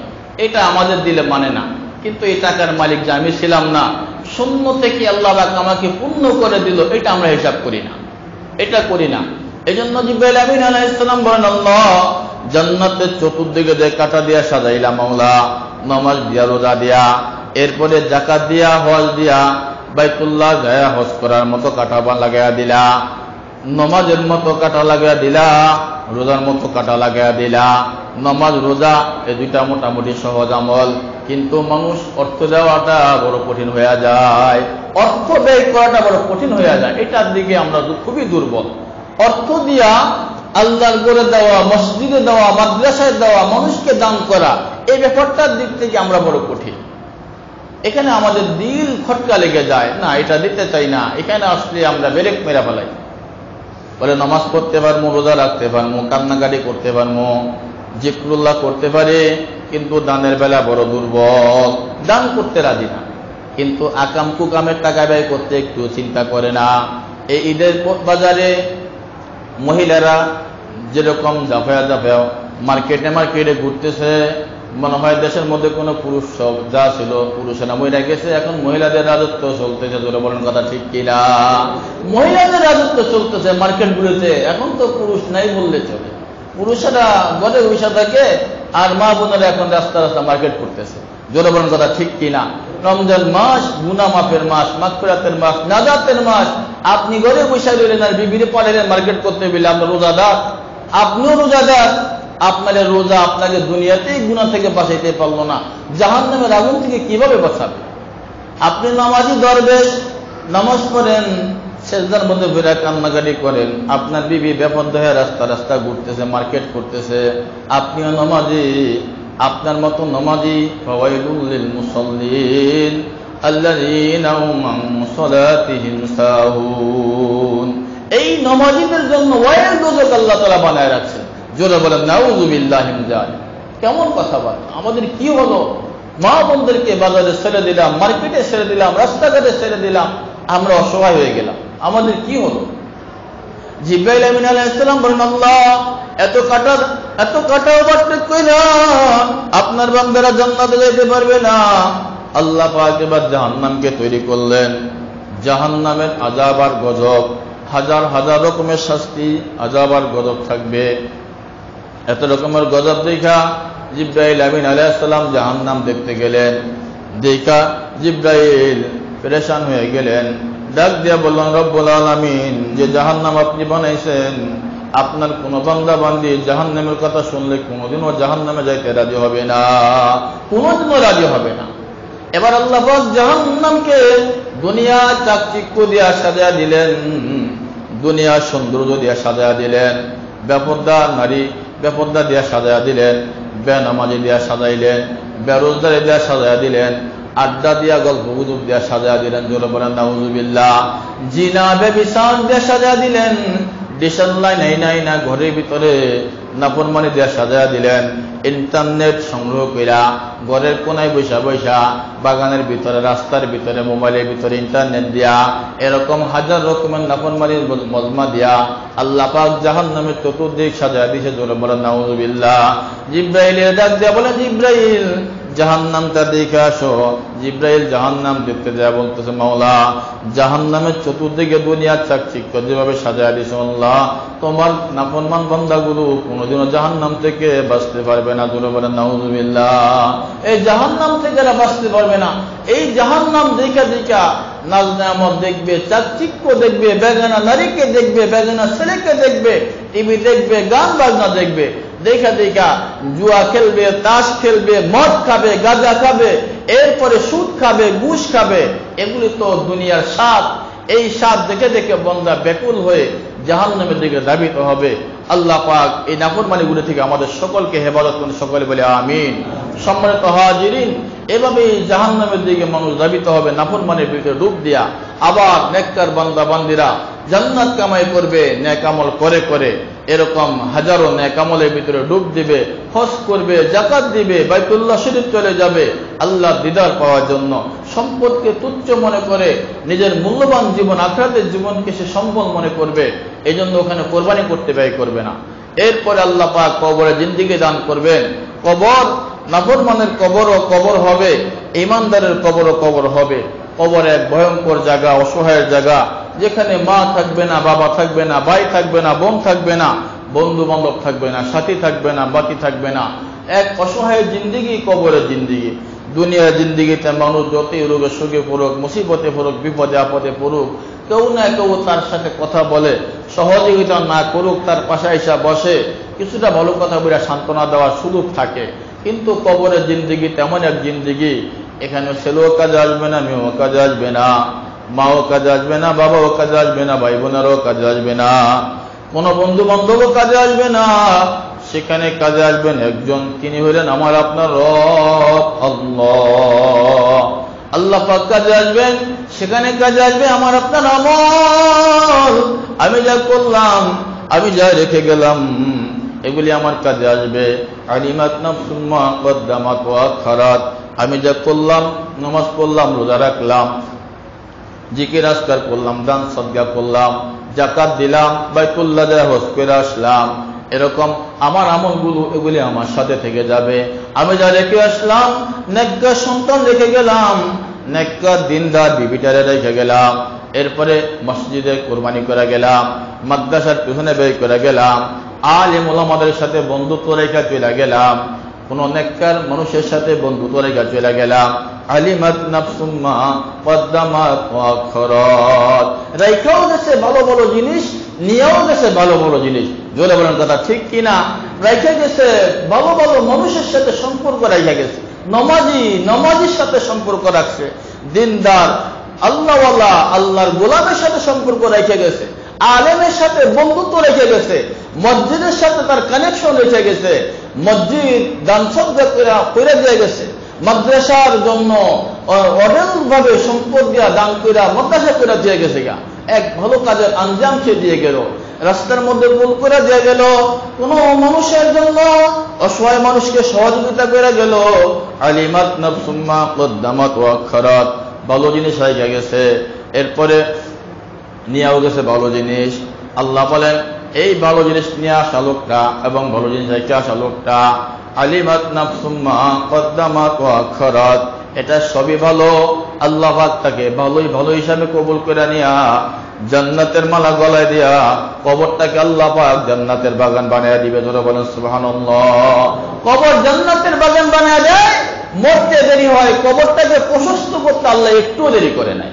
এটা আমাদের দিলে মানে না। কিন্তু এই টাকার মালিক যে আমি ছিলাম না, শূন্য থেকে আল্লাহ আমাকে পূর্ণ করে দিল, এটা আমরা হিসাব করি না, এটা করি না। এই জন্য জিবরাইল আমিন আলাইহিস সালাম বলেন, আল্লাহ জান্নাতের চতুর্দিকে যে কাটা দিয়া সাজাইলা মাওলা, নামাজ দিয়া, রোজা দিয়া, এরপরে যাকাত দিয়া, হজ দিয়া, বাইতুল্লাহ গায়া হজ করার মতো কাটা লাগাইয়া দিলা, নামাজের মতো কাটা লাগাইয়া দিলা, রোজার মতো কাটা লাগাইয়া দিলা। নামাজ রোজা এই দুইটা মোটামুটি সহজ আমল, কিন্তু মানুষ অর্থ দেওয়াটা বড় কঠিন হয়ে যায়, অর্থ ব্যয় করাটা বড় কঠিন হয়ে যায়। এটার দিকে আমরা খুবই দুর্বল। অর্থ দিয়া আল্লাহর ঘরে দেওয়া, মসজিদে দেওয়া, মাদ্রাসায় দেওয়া, মানুষকে দান করা, এই ব্যাপারটার দিক থেকে আমরা বড় কঠিন। এখানে আমাদের দিল খটকা লেগে যায়, না এটা দিতে চাই না, এখানে আসলে আমরা ব্রেক মেরা ফেলাই। বলে নামাজ পড়তে পারবো, রোজা রাখতে পারবো, কান্নাকাটি করতে পারবো, জিকরুল্লাহ করতে পারে, কিন্তু দানের বেলা বড় দুর্বল, দান করতে রাজি না। কিন্তু আকাম কুকামের টাকা ব্যয় করতে একটু চিন্তা করে না। এই ঈদের বাজারে মহিলারা যেরকম জাফায়া জাফায়া মার্কেটে ঘুরতেছে, মনে হয় দেশের মধ্যে কোনো পুরুষ সব যা ছিল পুরুষেরা মহিলা গেছে, এখন মহিলাদের রাজত্ব চলতেছে। জোরে বলেন কথা ঠিক কিনা? মহিলাদের রাজত্ব চলতেছে মার্কেটগুলোতে, এখন তো পুরুষ নাই বললে চলে। পুরুষেরা ঘরে বসে থাকে আর মা বোনেরা এখন রাস্তা রাস্তা মার্কেট করতেছে। জোরে বলেন কথা ঠিক কিনা? রমজান মাস গুনাহ মাফের মাস, মাগফিরাতের মাস, নাজাতের মাস। আপনি ঘরে বসে রইলেন আর বিবিরে পাঠালেন মার্কেট করতে বলে। আপনার রোজাদার, আপনিও রোজাদার, আপনার রোজা আপনাকে দুনিয়াতেই গুনাহ থেকে বাঁচাইতে পারলো না, জাহান্নামের আগুন থেকে কিভাবে বাঁচাবে? আপনি নামাজি দরবেশ, নামাজ পড়েন, সেজদার মধ্যে বেড়া কান্নাকাটি করেন, আপনার বিবি বেপরোয়া হয়ে রাস্তা রাস্তা ঘুরতেছে, মার্কেট করতেছে, আপনিও নামাজি। আপনার মতো নামাজি ফাওয়াইলুল লিল মুসাল্লিন আল্লাযীনা হুম আন সালাতিহিম সাহুন। এই নামাজিদের জন্য ওয়াইল দোজক আল্লাহ তাআলা বানায় রাখছেন। জোরে বলেন নাউযুবিল্লাহি মিন যালিক। কেমন কথা বল! আমাদের কি হলো? মা বোনদেরকে বাজারে ছেড়ে দিলাম, মার্কেটে ছেড়ে দিলাম, রাস্তাঘাটে ছেড়ে দিলাম, আমরা অসহায় হয়ে গেলাম। আমাদের কি হলো? জিবরাইল আমিন আলাইহিস সালাম বলেন, আল্লাহ এত কাটা ওভারটেক কইরা আপনার বান্দারা জান্নাতে যেতে পারবে না। আল্লাহ পাক এবার জাহান্নামকে তৈরি করলেন। জাহান্নামের আযাব আর গজব, হাজার হাজার রকমের শাস্তি, আযাব আর গজব থাকবে। এত রকমের গজব দেখা জিবরাইল আমিন আলাইহিস সালাম জাহান্নাম দেখতে গেলেন। দেখা জিবরাইল পেরেশান হয়ে গেলেন, ডাক দিয়া বললেন, রব্বুল আলামিন, যে জাহান্নাম আপনি বানাইছেন, আপনার কোন বান্দা বান্দি জাহান্নামের কথা শুনলে কোনোদিনও জাহান্নামে যাইতে রাজি হবে না, কোনোদিনও রাজি হবে না। এবার আল্লাহ পাক জাহান্নামকে দুনিয়া চাকচিক্য দিয়া সাজায়া দিলেন, দুনিয়া সৌন্দর্য দিয়া সাজায়া দিলেন, বেপরদা নারী বেপরদা দিয়া সাজায়া দিলেন, বেনামাজি দিয়া সাজাইলেন, বেরোজগারি দিয়া সাজায়া দিলেন, আড্ডা দিয়া গল্প গুজব দিয়া সাজায়া দিলেন। জোরে বলেন নাউযুবিল্লাহ। জিনা ব্যভিচার দিয়া সাজায়া দিলেন, ডিশাল্লাই নাই না ঘরের ভিতরে নাফরমানি দিয়া সাজায়া দিলেন। ইন্টারনেট সংগ্রহ কইরা ঘরের কোনায় বৈশা বৈশা, বাগানের ভিতরে, রাস্তার ভিতরে, মোবাইলের ভিতরে ইন্টারনেট দিয়া, এরকম হাজার রকমের নাফরমানির মজমা দিয়া আল্লাহ পাক জাহান্নামের চতুর্দিক সাজায়া দিয়েছে। জোরে বলেন নাউযুবিল্লাহ। জিবরাইলের ডাক দিয়া বলে, জিবরাইল জাহান্নামটা দেখে আসো। জিবরাইল জাহান্নাম দেখতে যায়, বলতেছে, মাওলা জাহান্নামের চতুর্দিকে দুনিয়ার চাকচিক্য যেভাবে সাজায় দিয়েছে, আল্লাহ তোমার নাফরমান বান্দাগুলো কোনোদিনও জাহান্নাম থেকে বাঁচতে পারবে না। জোরে বলেন নাউযুবিল্লাহ। এই জাহান্নাম থেকে এরা বাঁচতে পারবে না। এই জাহান্নাম দেখা দেখা নাজ নেয়ামত দেখবে, চাকচিক্য দেখবে, বেগানা নারীকে দেখবে, বেগানা ছেলেকে দেখবে, টিভি দেখবে, গান বাজনা দেখবে, দেখা দেখা জুয়া খেলবে, তাস খেলবে, মদ খাবে, গাঁজা খাবে, এরপরে সুদ খাবে, ঘুষ খাবে। এগুলি তো দুনিয়ার স্বাদ। এই স্বাদ দেখে দেখে বান্দা ব্যাকুল হয়ে জাহান্নামের দিকে ধাবিত হবে। আল্লাহ পাক এই নাফরমানিগুলো থেকে আমাদের সকলকে হেফাজত করুন। সকলে বলে আমিন। সম্মানিত হাজিরিন, এভাবে জাহান্নামের দিকে মানুষ ধাবিত হবে নাফরমানির ভিতরে ডুব দিয়া। আবার নেককার বান্দা বান্দিরা জান্নাত কামাই করবে নেক আমল করে করে, এরকম হাজারো নেক আমলের ভিতরে ডুব দিবে, হজ করবে, যাকাত দিবে, বাইতুল্লাহ শরীফ চলে যাবে আল্লাহর দিদার পাওয়ার জন্য। সম্পদকে তুচ্ছ মনে করে নিজের মূল্যবান জীবন, আখিরাতের জীবনকে সে সম্বল মনে করবে, এই জন্য ওখানে কোরবানি করতে ব্যয় করবে না। এরপরে আল্লাহ পাক কবরে জিন্দেগি দান করবেন। কবর নাফরমানের কবরও কবর হবে, ঈমানদারের কবরও কবর হবে। কবর এক ভয়ঙ্কর জায়গা, অসহায়ের জায়গা, যেখানে মা থাকবে না, বাবা থাকবে না, ভাই থাকবে না, বোন থাকবে না, বন্ধু বান্ধব থাকবে না, সাথী থাকবে না, বাকি থাকবে না। এক অসহায় জিন্দেগি কবরের জিন্দেগি। দুনিয়ার জিন্দেগিতে মানুষ যতই রোগে সুখে পড়ুক, মুসিবতে পড়ুক, বিপদে আপদে পড়ুক, কেউ না কেউ তার সাথে কথা বলে, সহযোগিতা না করুক, তার পাশে এসে বসে, কিছুটা ভালো কথা বলে সান্ত্বনা দেওয়ার সুযোগ থাকে। কিন্তু কবরের জিন্দেগি তেমন এক জিন্দেগি, এখানে ছেলেও কাজে আসবে না, মেয়েও কাজে আসবে না, মাও কাজে আসবে না, বাবাও কাজে আসবে না, ভাই বোনেরও কাজে আসবে না। কোনো বন্ধু বান্ধব কাজে আসবে না, সেখানে কাজে আসবেন একজন, তিনি হলেন আমার আপনার রব আল্লাহ। আল্লাহ পাক কাজে আসবেন, সেখানে কাজে আসবে আমার আপনার আমল। আমি যা করলাম, আমি যা রেখে গেলাম, এগুলি আমার কাজে আসবে। আলিমাত নাফসুম মা কদ্দামাত ওয়া আখারাত, আমি যা করলাম, নামাজ পড়লাম, রোজা রাখলাম, জিকির আজকার করলাম, দান সদকা করলাম, যাকাত দিলাম, বাইতুল্লাহ যায় হজ করে আসলাম, এরকম আমার আমলগুলো এগুলি আমার সাথে থেকে যাবে। আমি যা রেখে আসলাম, নেককার সন্তান রেখে গেলাম, নেককার দিনদার বিবিটারে রেখে গেলাম, এরপরে মসজিদে কোরবানি করে গেলাম, মাদ্রাসার পিছনে ব্যয় করে গেলাম, আলেম ওলামাদের সাথে বন্ধুত্ব রেখা চলে গেলাম, কোন নেককার মানুষের সাথে বন্ধুত্ব রেখা চলে গেলাম। আলিমাত নাফসুম মা কদ্দামাত ওয়া আখারাত, রাইখাও গেছে ভালো ভালো জিনিস, নিয়েও গেছে ভালো ভালো জিনিস। জোরে বলেন কথা ঠিক কিনা? রাইখা গেছে ভালো ভালো মানুষের সাথে সম্পর্ক রাইখা গেছে, নমাজির সাথে সম্পর্ক রাখছে, দিনদার আল্লাহওয়ালা আল্লাহর গোলামের সাথে সম্পর্ক রেখে গেছে, আলেমের সাথে বন্ধুত্ব রেখে গেছে, মসজিদের সাথে তার কানেকশন রেখে গেছে, মসজিদ দান সদকা করে দিয়ে গেছে, মাদ্রাসার জন্য অডেল ভাবে সম্পদ দিয়া দান করে মাদ্রাসা করে দিয়ে গেছে, এক ভালো কাজের আঞ্জাম সে দিয়ে গেল, রাস্তার মধ্যে ভুল করে দিয়ে গেল, কোন মানুষের জন্য অসহায় মানুষকে সহযোগিতা করে গেল। আলিমাত নাফসুম মা কদ্দামাত ওয়া আখারাত, ভালো জিনিস হয়ে গেছে, এরপরে নিয়েও গেছে ভালো জিনিস। আল্লাহ বলেন এই ভালো জিনিস নিয়ে আসা লোকটা এবং ভালো জিনিস রেখে আসা লোকটা, আলিমাত নাফসুম মা কদ্দামাত ওয়া আখারাত, এটা সবই ভালো। আল্লাহ পাক তাকে ভালোই ভালো হিসাবে কবুল করে নিয়া জান্নাতের মালা গলায় দিয়া কবরটাকে আল্লাহ পাক জান্নাতের বাগান বানিয়ে দিবে। ধরে বলেন সুবহানাল্লাহ। কবর জান্নাতের বাগান বানিয়ে দেয়, মরতে দেরি হয়, কবরটাকে প্রশস্ত করতে আল্লাহ একটু দেরি করে নাই।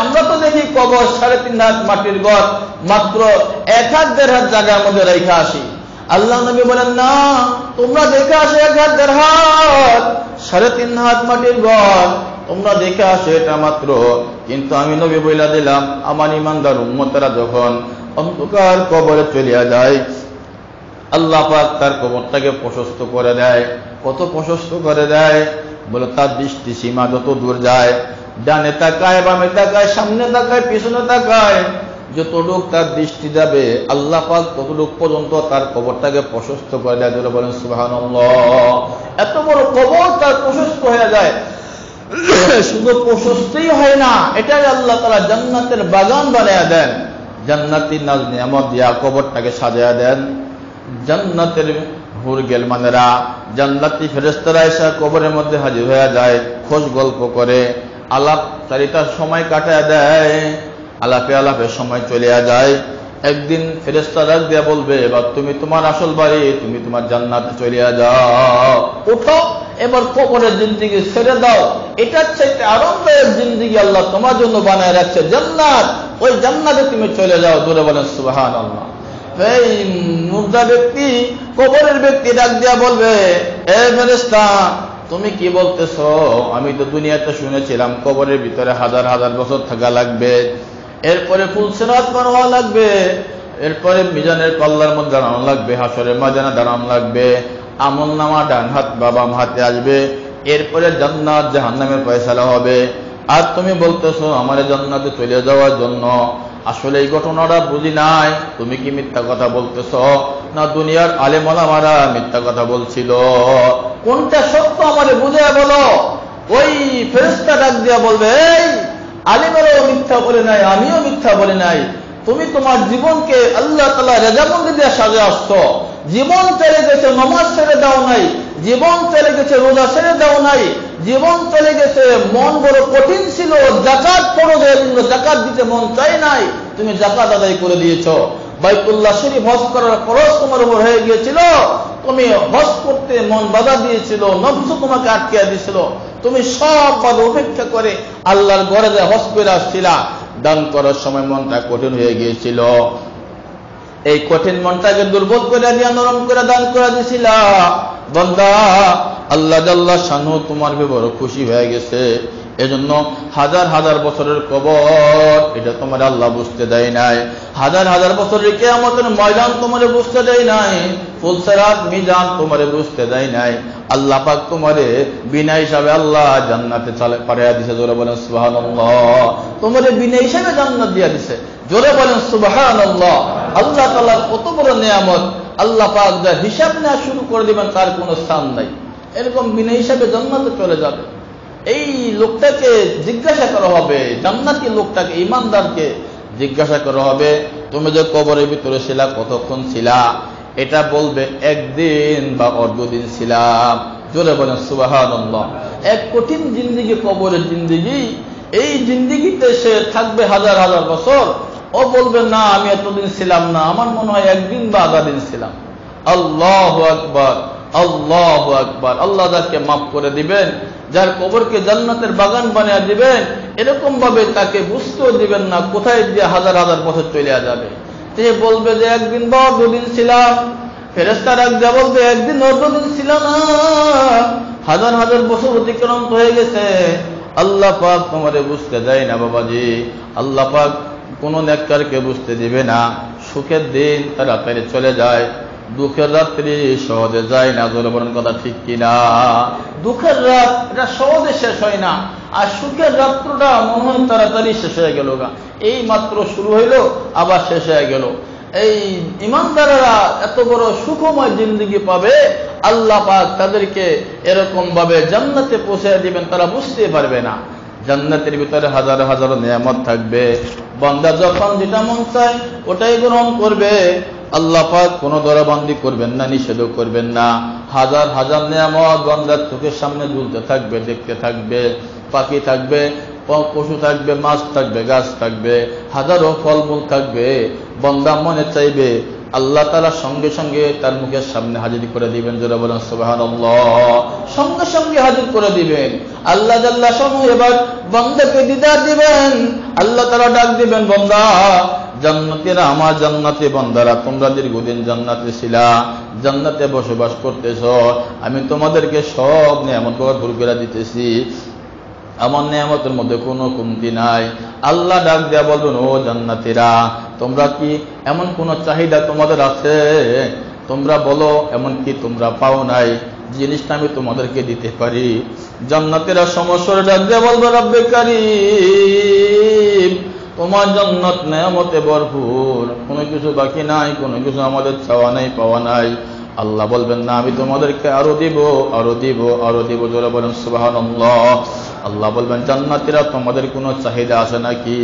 আমরা তো দেখি কবর 3.5 হাত মাটির ঘর মাত্র 1 হাত 1.5 হাত জায়গার মধ্যে রেখে আসি। আল্লাহ নবী বলেন না, তোমরা দেখে আসো 1 হাত 1.5 হাত, 3.5 হাত মাটির ঘর তোমরা দেখে আসো এটা মাত্র। কিন্তু আমি নবী বইলা দিলাম, আমার ইমানদার উম্মতেরা যখন অন্ধকার কবরে চলিয়া যায়, আল্লাহ পাক তার কবরটাকে প্রশস্ত করে দেয়। কত প্রশস্ত করে দেয় বলে, তার দৃষ্টি সীমা যত দূর যায়, ডানে তাকায়, বামে তাকায়, সামনে তাকায়, পিছনে তাকায়, যতটুক তার দৃষ্টি যাবে আল্লাহ পাক ততটুক পর্যন্ত তার কবরটাকে প্রশস্ত করে দেয়। যারা বলেন সুবহানাল্লাহ। এত বড় কবর তার প্রশস্ত হয়ে যায়। শুধু প্রশস্তই হয় না, এটাই আল্লাহ তাআলা জান্নাতের বাগান বানিয়ে দেন, জান্নাতি নাজ নিয়ামত দিয়া কবরটাকে সাজায়া দেন। জান্নাতের হুর গেলমানেরা, জান্নাতি ফেরেশতারা এসে কবরের মধ্যে হাজির হয়ে যায়, খোঁজ গল্প করে, আলাপ চারিতার সময় কাটায় দেয়, আলাপে আলাপে সময় চলে যায়। একদিন ফেরেশতারা দিয়ে বলবে, এবার তুমি তোমার আসল বাড়ি, তুমি তোমার জান্নাতে চলে যাও, উঠো, এবার কবরের জিন্দেগি ছেড়ে দাও, এটার চাইতে আরামদায়ক জিন্দেগি আল্লাহ তোমার জন্য বানায় রাখছে জান্নাত, ওই জান্নাতে তুমি চলে যাও। দূরে বলেন সুবহানাল্লাহ। এই মুর্দা ব্যক্তি, কবরের ব্যক্তি ডাক দিয়া বলবে, এ ফেরেশতা তুমি কি বলতেছো? আমি তো দুনিয়াতে শুনেছিলাম কবরের ভিতরে 1000 1000 বছর থাকা লাগবে, এরপরে ফুলসিরাত পার হওয়া লাগবে, এরপরে মিজানের পাল্লার মধ্যে দাঁড়ানো লাগবে, হাসরের ময়দানে দাঁড়ানো লাগবে, আমলনামা ডান হাত বা বাম হাতে আসবে, এরপরে জান্নাত জাহান্নামের ফয়সালা হবে। আর তুমি বলতেছো আমার জান্নাতে চলে যাওয়ার জন্য। আসলে এই ঘটনাটা বুঝি নাই, তুমি কি মিথ্যা কথা বলতেছ না দুনিয়ার আলেম ওলামারা মিথ্যা কথা বলছিল? কোনটা সত্য আমারে বুঝে বলো। ওই ফেরেশতা ডাক দিয়া বলবে, এই আলেমেরাও মিথ্যা বলে নাই, আমিও মিথ্যা বলে নাই, তুমি তোমার জীবনকে আল্লাহ তাআলা রেজামন্দি দিয়ে সাজে আসছো, জীবন চলে গেছে নামাজ ছেড়ে দাও নাই, জীবন চলে গেছে রোজা ছেড়ে দাও নাই, জীবন চলে গেছে মন বড় কঠিন ছিল, যাকাত ফরজ হয়ে গেল, যাকাত দিতে মন চাই নাই, তুমি যাকাত আদায় করে দিয়েছো। বাইতুল্লাহ শরীফ হজ করার ফরজ তোমার উপর হয়ে গিয়েছিল, তুমি হজ করতে মন বাধা দিয়েছিল, নফস তোমাকে আটকে দিয়েছিল, তুমি সব বাধা উপেক্ষা করে আল্লাহর ঘরে যে হজ করে আসছিলা, দান করার সময় মনটা কঠিন হয়ে গিয়েছিল, এই কঠিন মনটাকে দুর্বল করে দিয়া নরম করে দান করে দিছিলা। বান্দা আল্লাহ জাল্লা শানু তোমার বড় খুশি হয়ে গেছে। এজন্য হাজার হাজার বছরের কবর এটা তোমার আল্লাহ বুঝতে দেয় নাই, হাজার হাজার বছরের কিয়ামতের ময়দান তোমারে বুঝতে দেয় নাই, ফুলসিরাত মিজান তোমারে বুঝতে দেয় নাই। আল্লাহ পাক তোমারে বিনা হিসাবে আল্লাহ জান্নাতে পাঠিয়ে দিয়েছে। জোরে বলেন সুবহানাল্লাহ। তোমারে বিনা হিসাবে জান্নাত দিয়ে দিয়েছে। জোরে বলেন সুবহানাল্লাহ। আল্লাহ তাআলার কত বড় নিয়ামত। আল্লাহ পাক যা হিসাব নেওয়া শুরু করে দিবেন তার কোনো স্থান নাই। এরকম বিনা হিসাবে জান্নাতে চলে যাবে। এই লোকটাকে জিজ্ঞাসা করা হবে, জান্নাতি লোকটাকে, ইমানদারকে জিজ্ঞাসা করা হবে, তুমি যে কবরের ভিতরে ছিলা কতক্ষণ ছিলা? এটা বলবে একদিন বা অর্ধদিন ছিলাম। জোরে বলেন সুবহানাল্লাহ। এক কঠিন জিন্দেগি কবরের জিন্দেগি। এই জিন্দেগিতে সে থাকবে হাজার হাজার বছর। ও বলবে না আমি এতদিন ছিলাম না, আমার মনে হয় একদিন বা আধা দিন ছিলাম। আল্লাহু আকবার, আল্লাহু আকবার। আল্লাহ যাকে মাফ করে দিবেন, যার কবরকে জান্নাতের বাগান বানিয়ে দিবেন, এরকম ভাবে তাকে বুঝতেও দিবেন না কোথায় দিয়ে হাজার হাজার বছর চলে যাবে। সে বলবে যে একদিন বা দুদিন ছিলাম। ফেরেশতারা যা বলবে একদিন দুদিন ছিল না, হাজার হাজার বছর অতিক্রান্ত হয়ে গেছে। আল্লাহ পাক তোমারে বুঝতে দেয় না বাবাজি। আল্লাহ পাক কোন নেককারকে বুঝতে দিবে না। সুখের দিন তাড়াতাড়ি চলে যায়, দুঃখের রাত্রি সহজে যায় না। জোরে বলেন কথা ঠিক কিনা? দুঃখের রাত এটা সহজে শেষ হয় না, আর সুখের রাত্রটা মনে হয় তাড়াতাড়ি শেষ হয়ে গেল। এই মাত্র শুরু হইলো আবার শেষ হয়ে গেল। এই ইমানদারেরা এত বড় সুখময় জিন্দেগি পাবে, আল্লাহ পাক তাদেরকে এরকম ভাবে জান্নাতে পৌঁছে দিবেন, তারা বুঝতে পারবে না। জান্নাতের ভিতরে হাজার হাজার নিয়ামত থাকবে। বান্দা যখন যেটা মন চায় ওটাই গ্রহণ করবে। আল্লাহ পাক কোনো দরাবন্দি করবেন না, নিষেধও করবেন না। হাজার হাজার নিয়ামত বান্দার চোখের সামনে ঝুলতে থাকবে, দেখতে থাকবে। পাখি থাকবে, পশু থাকবে, মাছ থাকবে, গাছ থাকবে, হাজারো ফলমূল থাকবে। বান্দা মনে চাইবে আল্লাহ তাআলা সঙ্গে সঙ্গে তার মুখের সামনে হাজির করে দিবেন। যারা বলেন সুবহানাল্লাহ। সঙ্গে সঙ্গে হাজির করে দিবেন আল্লাহ জাল্লা শানু। এবার বান্দাকে দিদার দিবেন। আল্লাহ তাআলা ডাক দিবেন, বান্দা জান্নাতীরা, আমার জান্নাতি বান্দারা, তোমরা দীর্ঘদিন জান্নাতে ছিলা, জান্নাতে বসবাস করতেছ, আমি তোমাদেরকে সব নিয়ামত ভরপুর করে দিতেছি, আমার নিয়ামতের মধ্যে কোনো কমতি নাই। আল্লাহ ডাক দেয়া বলবেন, ও জান্নাতীরা, তোমরা কি এমন কোন চাহিদা তোমাদের আছে? তোমরা বলো এমন কি তোমরা পাও নাই, জিনিসটা আমি তোমাদেরকে দিতে পারি। জান্নাতীরা সমস্যার ডাক দেয়া বলবে, রব্বে কারীম, তোমার জান্নাত নিয়ামতে ভরপুর, কোনো কিছু বাকি নাই, কোনো কিছু আমাদের চাওয়া নাই, পাওয়া নাই। আল্লাহ বলবেন, না আমি তোমাদেরকে আরো দিব, আরো দিব, আরো দিব। জোরে বলেন সুবহানাল্লাহ। আল্লাহ বলবেন, জান্নাতীরা তোমাদের কোনো চাহিদা আছে নাকি?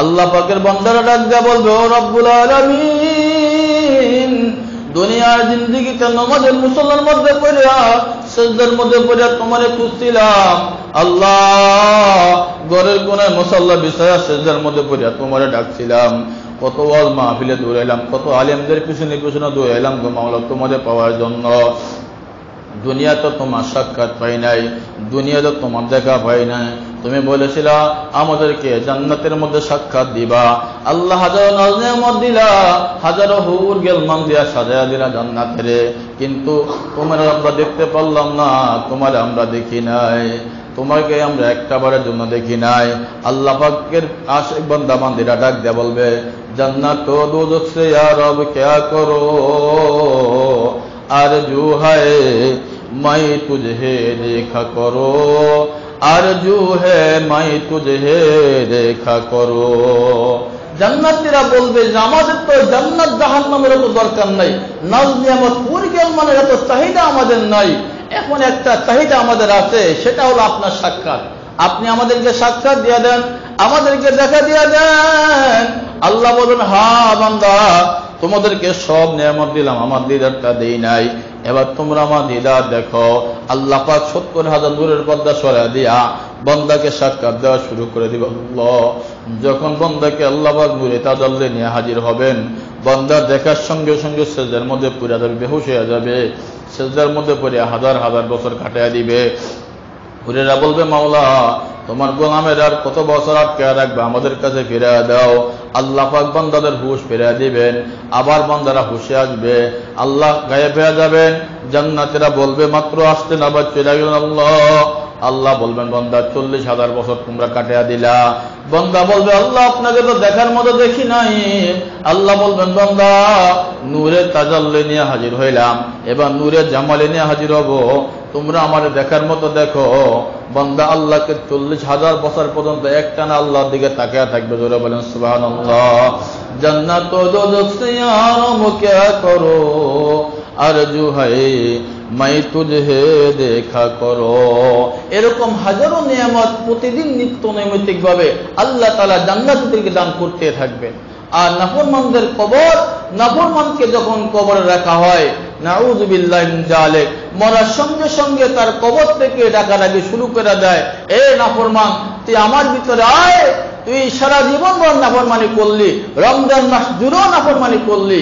আল্লাহ পাকের বান্দারা ডাক দেয়া বলবে, ও রব্বুল আলামিন, দুনিয়ার জিন্দেগিতে নামাজের মুসল্লার মধ্যে পড়িয়া, সিজদার মধ্যে পড়িয়া তোমারে খুঁজছিলাম। আল্লাহ ঘরের কোনায় মুসল্লা বিছায়া সিজদার মধ্যে পড়িয়া তোমারে ডাকছিলাম। কত ওয়াজ মাহফিলে দৌড়াইলাম, কত আলেমদের পিছনে পিছনে দৌড়াইলাম গো মাওলা তোমারে পাওয়ার জন্য। দুনিয়াতে তোমার সাক্ষাৎ পাই নাই, দুনিয়াতে তোমার দেখা পাই নাই। তুমি বলেছিলা আমাদেরকে জান্নাতের মধ্যে সাক্ষাৎ দিবা। আল্লাহ হাজারো নাজ নিয়ামত দিলা, হাজারো হুর গেলমান দিয়া সাজায়া দিলা জান্নাতের, কিন্তু তোমার আমরা দেখতে পারলাম না, তোমার আমরা দেখি নাই, তোমাকে আমরা একটা বারের জন্য দেখি নাই। আল্লাহ পাকের আশিক বান্দা বান্দিরা ডাক দেয়া বলবে, জান্নাত ও দোজখ সে ইয়া রব क्या करो, आरज़ू है मैं तुझे देखा करो, आरज़ू है मैं तुझे देखा करो। জান্নাতীরা বলবে যে আমাদের তো জান্নাত জাহান্নামের তো দরকার নাই, নাজ নিয়ামত হুর গেলমানের এত চাহিদা আমাদের নাই। এখন একটা চাহিদা আমাদের আছে, সেটা হলো আপনার সাক্ষাৎ। আপনি আমাদেরকে সাক্ষাৎ দিয়ে দেন, আমাদেরকে দেখা দিয়ে দেন। আল্লাহ বলেন, হ্যাঁ বান্দা, তোমাদেরকে সব নিয়ামত দিলাম, আমার দিদারটা দেই নাই। এবার তোমরা আমার দিদার দেখো। আল্লাহ পাক ৭০,০০০ দূরের পর্দা সরা দিয়া বান্দাকে সাক্ষাৎ দেওয়া শুরু করে দিব। যখন বান্দাকে আল্লাহ পাক নূরে তাজাল্লি নিয়ে হাজির হবেন, বান্দা দেখার সঙ্গে সঙ্গে সিজদার মধ্যে পড়ে যাবে, বেহুশ হয়ে যাবে। সিজদার মধ্যে পড়ে হাজার হাজার বছর কাটাইয়া দিবে। হুরেরা বলবে, মাওলা তোমার গোলামের আর কত বছর আটকে রাখবে, আমাদের কাছে ফিরে দাও। আল্লাহ পাক বান্দাদের হুশ ফিরে দিবেন, আবার বান্দারা হুশে আসবে, আল্লাহ গায়েব হয়ে যাবেন। জান্নাতীরা বলবে মাত্র আসতে না বা চলে গেলেন আল্লাহ। আল্লাহ বলবেন বান্দা 40,000 বছর তোমরা কাটিয়ে দিলা। বান্দা বলবে আল্লাহ আপনাকে তো দেখার মতো দেখি নাই। আল্লাহ বলবেন বান্দা নূরের তাজাল্লি নিয়ে হাজির হইলাম, এবার নূরের জামালি নিয়ে হাজির হব, তোমরা আমার দেখার মতো দেখো। বান্দা আল্লাহকে 40,000 বছর পর্যন্ত একটানা আল্লাহর দিকে তাকিয়ে থাকবে। জোরে বলেন সুবহানাল্লাহ। জান্নাত ও দোজখ সে আরাম क्या करो, আরজু है मैं तुझे देखा करो। এরকম হাজারো নিয়ামত প্রতিদিন নিত্য নৈমিত্তিক ভাবে আল্লাহ তাআলা জান্নাতীদেরকে দান করতে থাকবেন। আর নাফরমানদের কবর, নাফরমানকে যখন কবরে রাখা হয়, নাউযু বিল্লাহি মিন যালিক, মরার সঙ্গে সঙ্গে তার কবর থেকে ডাকাডাকি শুরু করে দেয়, এ নাফরমান তুই আমার ভিতরে আয়, তুই সারা জীবন ভর নাফরমানি করলি, রমজান মাস জুড়েও নাফরমানি করলি,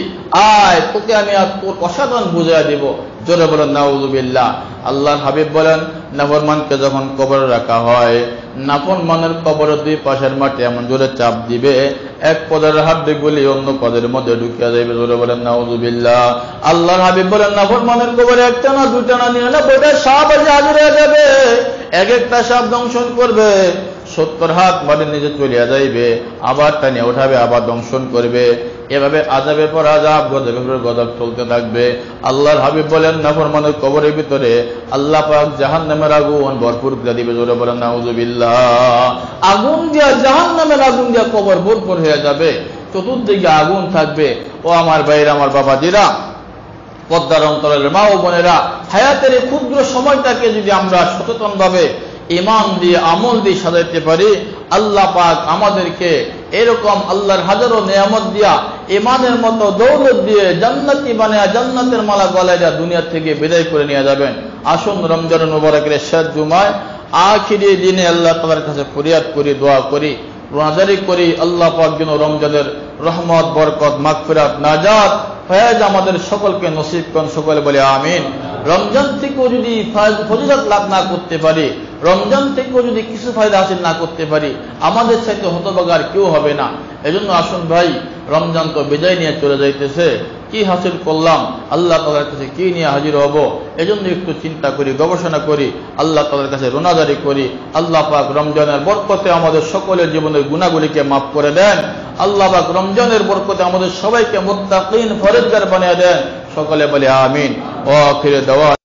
আয় তোকে আমি আর তোর অসাধারণ বুঝাইয়া দিব। জোরে বলেন নাউযু বিল্লাহ। আল্লাহর হাবিব বলেন নাফরমানকে যখন কবরে রাখা হয়, নাফরমানের কবরের দুই পাশের মাটি এমন জোরে চাপ দিবে, এক পদের হাড্ডিগুলি অন্য পদের মধ্যে ঢুকিয়ে যাবে। জোরে বলেন নাউযু বিল্লাহ। আল্লাহর হাবিব বলেন নাফরমানের কবরে একটা না দুটা না 99টা সাপ এসে হাজির হয়ে যাবে, এক একটা সাপ দংশন করবে, 70 হাত মাটির নিচে চলিয়া যাইবে, আবার টানিয়ে উঠাবে, আবার দংশন করবে। এভাবে আযাবের পর আযাব, গজবের পর গজব চলতে থাকবে। আল্লাহর হাবিব বলেন নাফরমানের কবরের ভিতরে আল্লাহ পাক জাহান্নামের আগুন ভরপুর করে দিবে। জোরে বলেন নাউযু বিল্লাহ। আগুন দিয়া, জাহান্নামের আগুন দিয়া কবর ভরপুর হয়ে যাবে, চতুর্দিকে আগুন থাকবে। ও আমার ভাইরা, আমার বাবাজিরা, পদ্মার অন্তরালের মা ও বোনেরা, হায়াতের এই ক্ষুদ্র সময়টাকে যদি আমরা সচেতনভাবে ঈমান দিয়ে আমল দিয়ে সাজাইতে পারি, আল্লাহ পাক আমাদেরকে এরকম আল্লাহর হাজারো নিয়ামত দিয়া, ঈমানের মতো দৌলত দিয়ে জান্নাতি বানায়া, জান্নাতের মালা গলায় দিয়া দুনিয়া থেকে বিদায় করে নিয়ে যাবেন। আসুন রমজানুল মুবারকের শেষ জুমায় আখিরি দিনে আল্লাহ তাআলার কাছে ফরিয়াদ করি, দোয়া করি, রোজাদারি করি, আল্লাহ পাক যেন রমজানের রহমত, বরকত, মাগফিরাত, নাজাত, ফয়েজ আমাদের সকলকে নসিব করেন। সকলে বলে আমিন। রমজান থেকেও যদি ফজিলত লাভ না করতে পারি, রমজান থেকেও যদি কিছু ফায়দা হাসিল না করতে পারি, আমাদের চাইতে হতভাগার কেউ হবে না। এজন্য আসুন ভাই, রমজান তো বিদায় নিয়ে চলে যাইতেছে, কি হাসিল করলাম, আল্লাহ তাআলার কাছে কি নিয়ে হাজির হব, এজন্য একটু চিন্তা করি, গবেষণা করি, আল্লাহ তাআলার কাছে রোনাজারি করি। আল্লাহ পাক রমজানের বরকতে আমাদের সকলের জীবনের গুনাহগুলিকে মাফ করে দেন। আল্লাহ পাক রমজানের বরকতে আমাদের সবাইকে মুত্তাকিন, ফরজগার বানিয়ে দেন। সকলে বলে আমিন। ও আখিরে দাওয়া।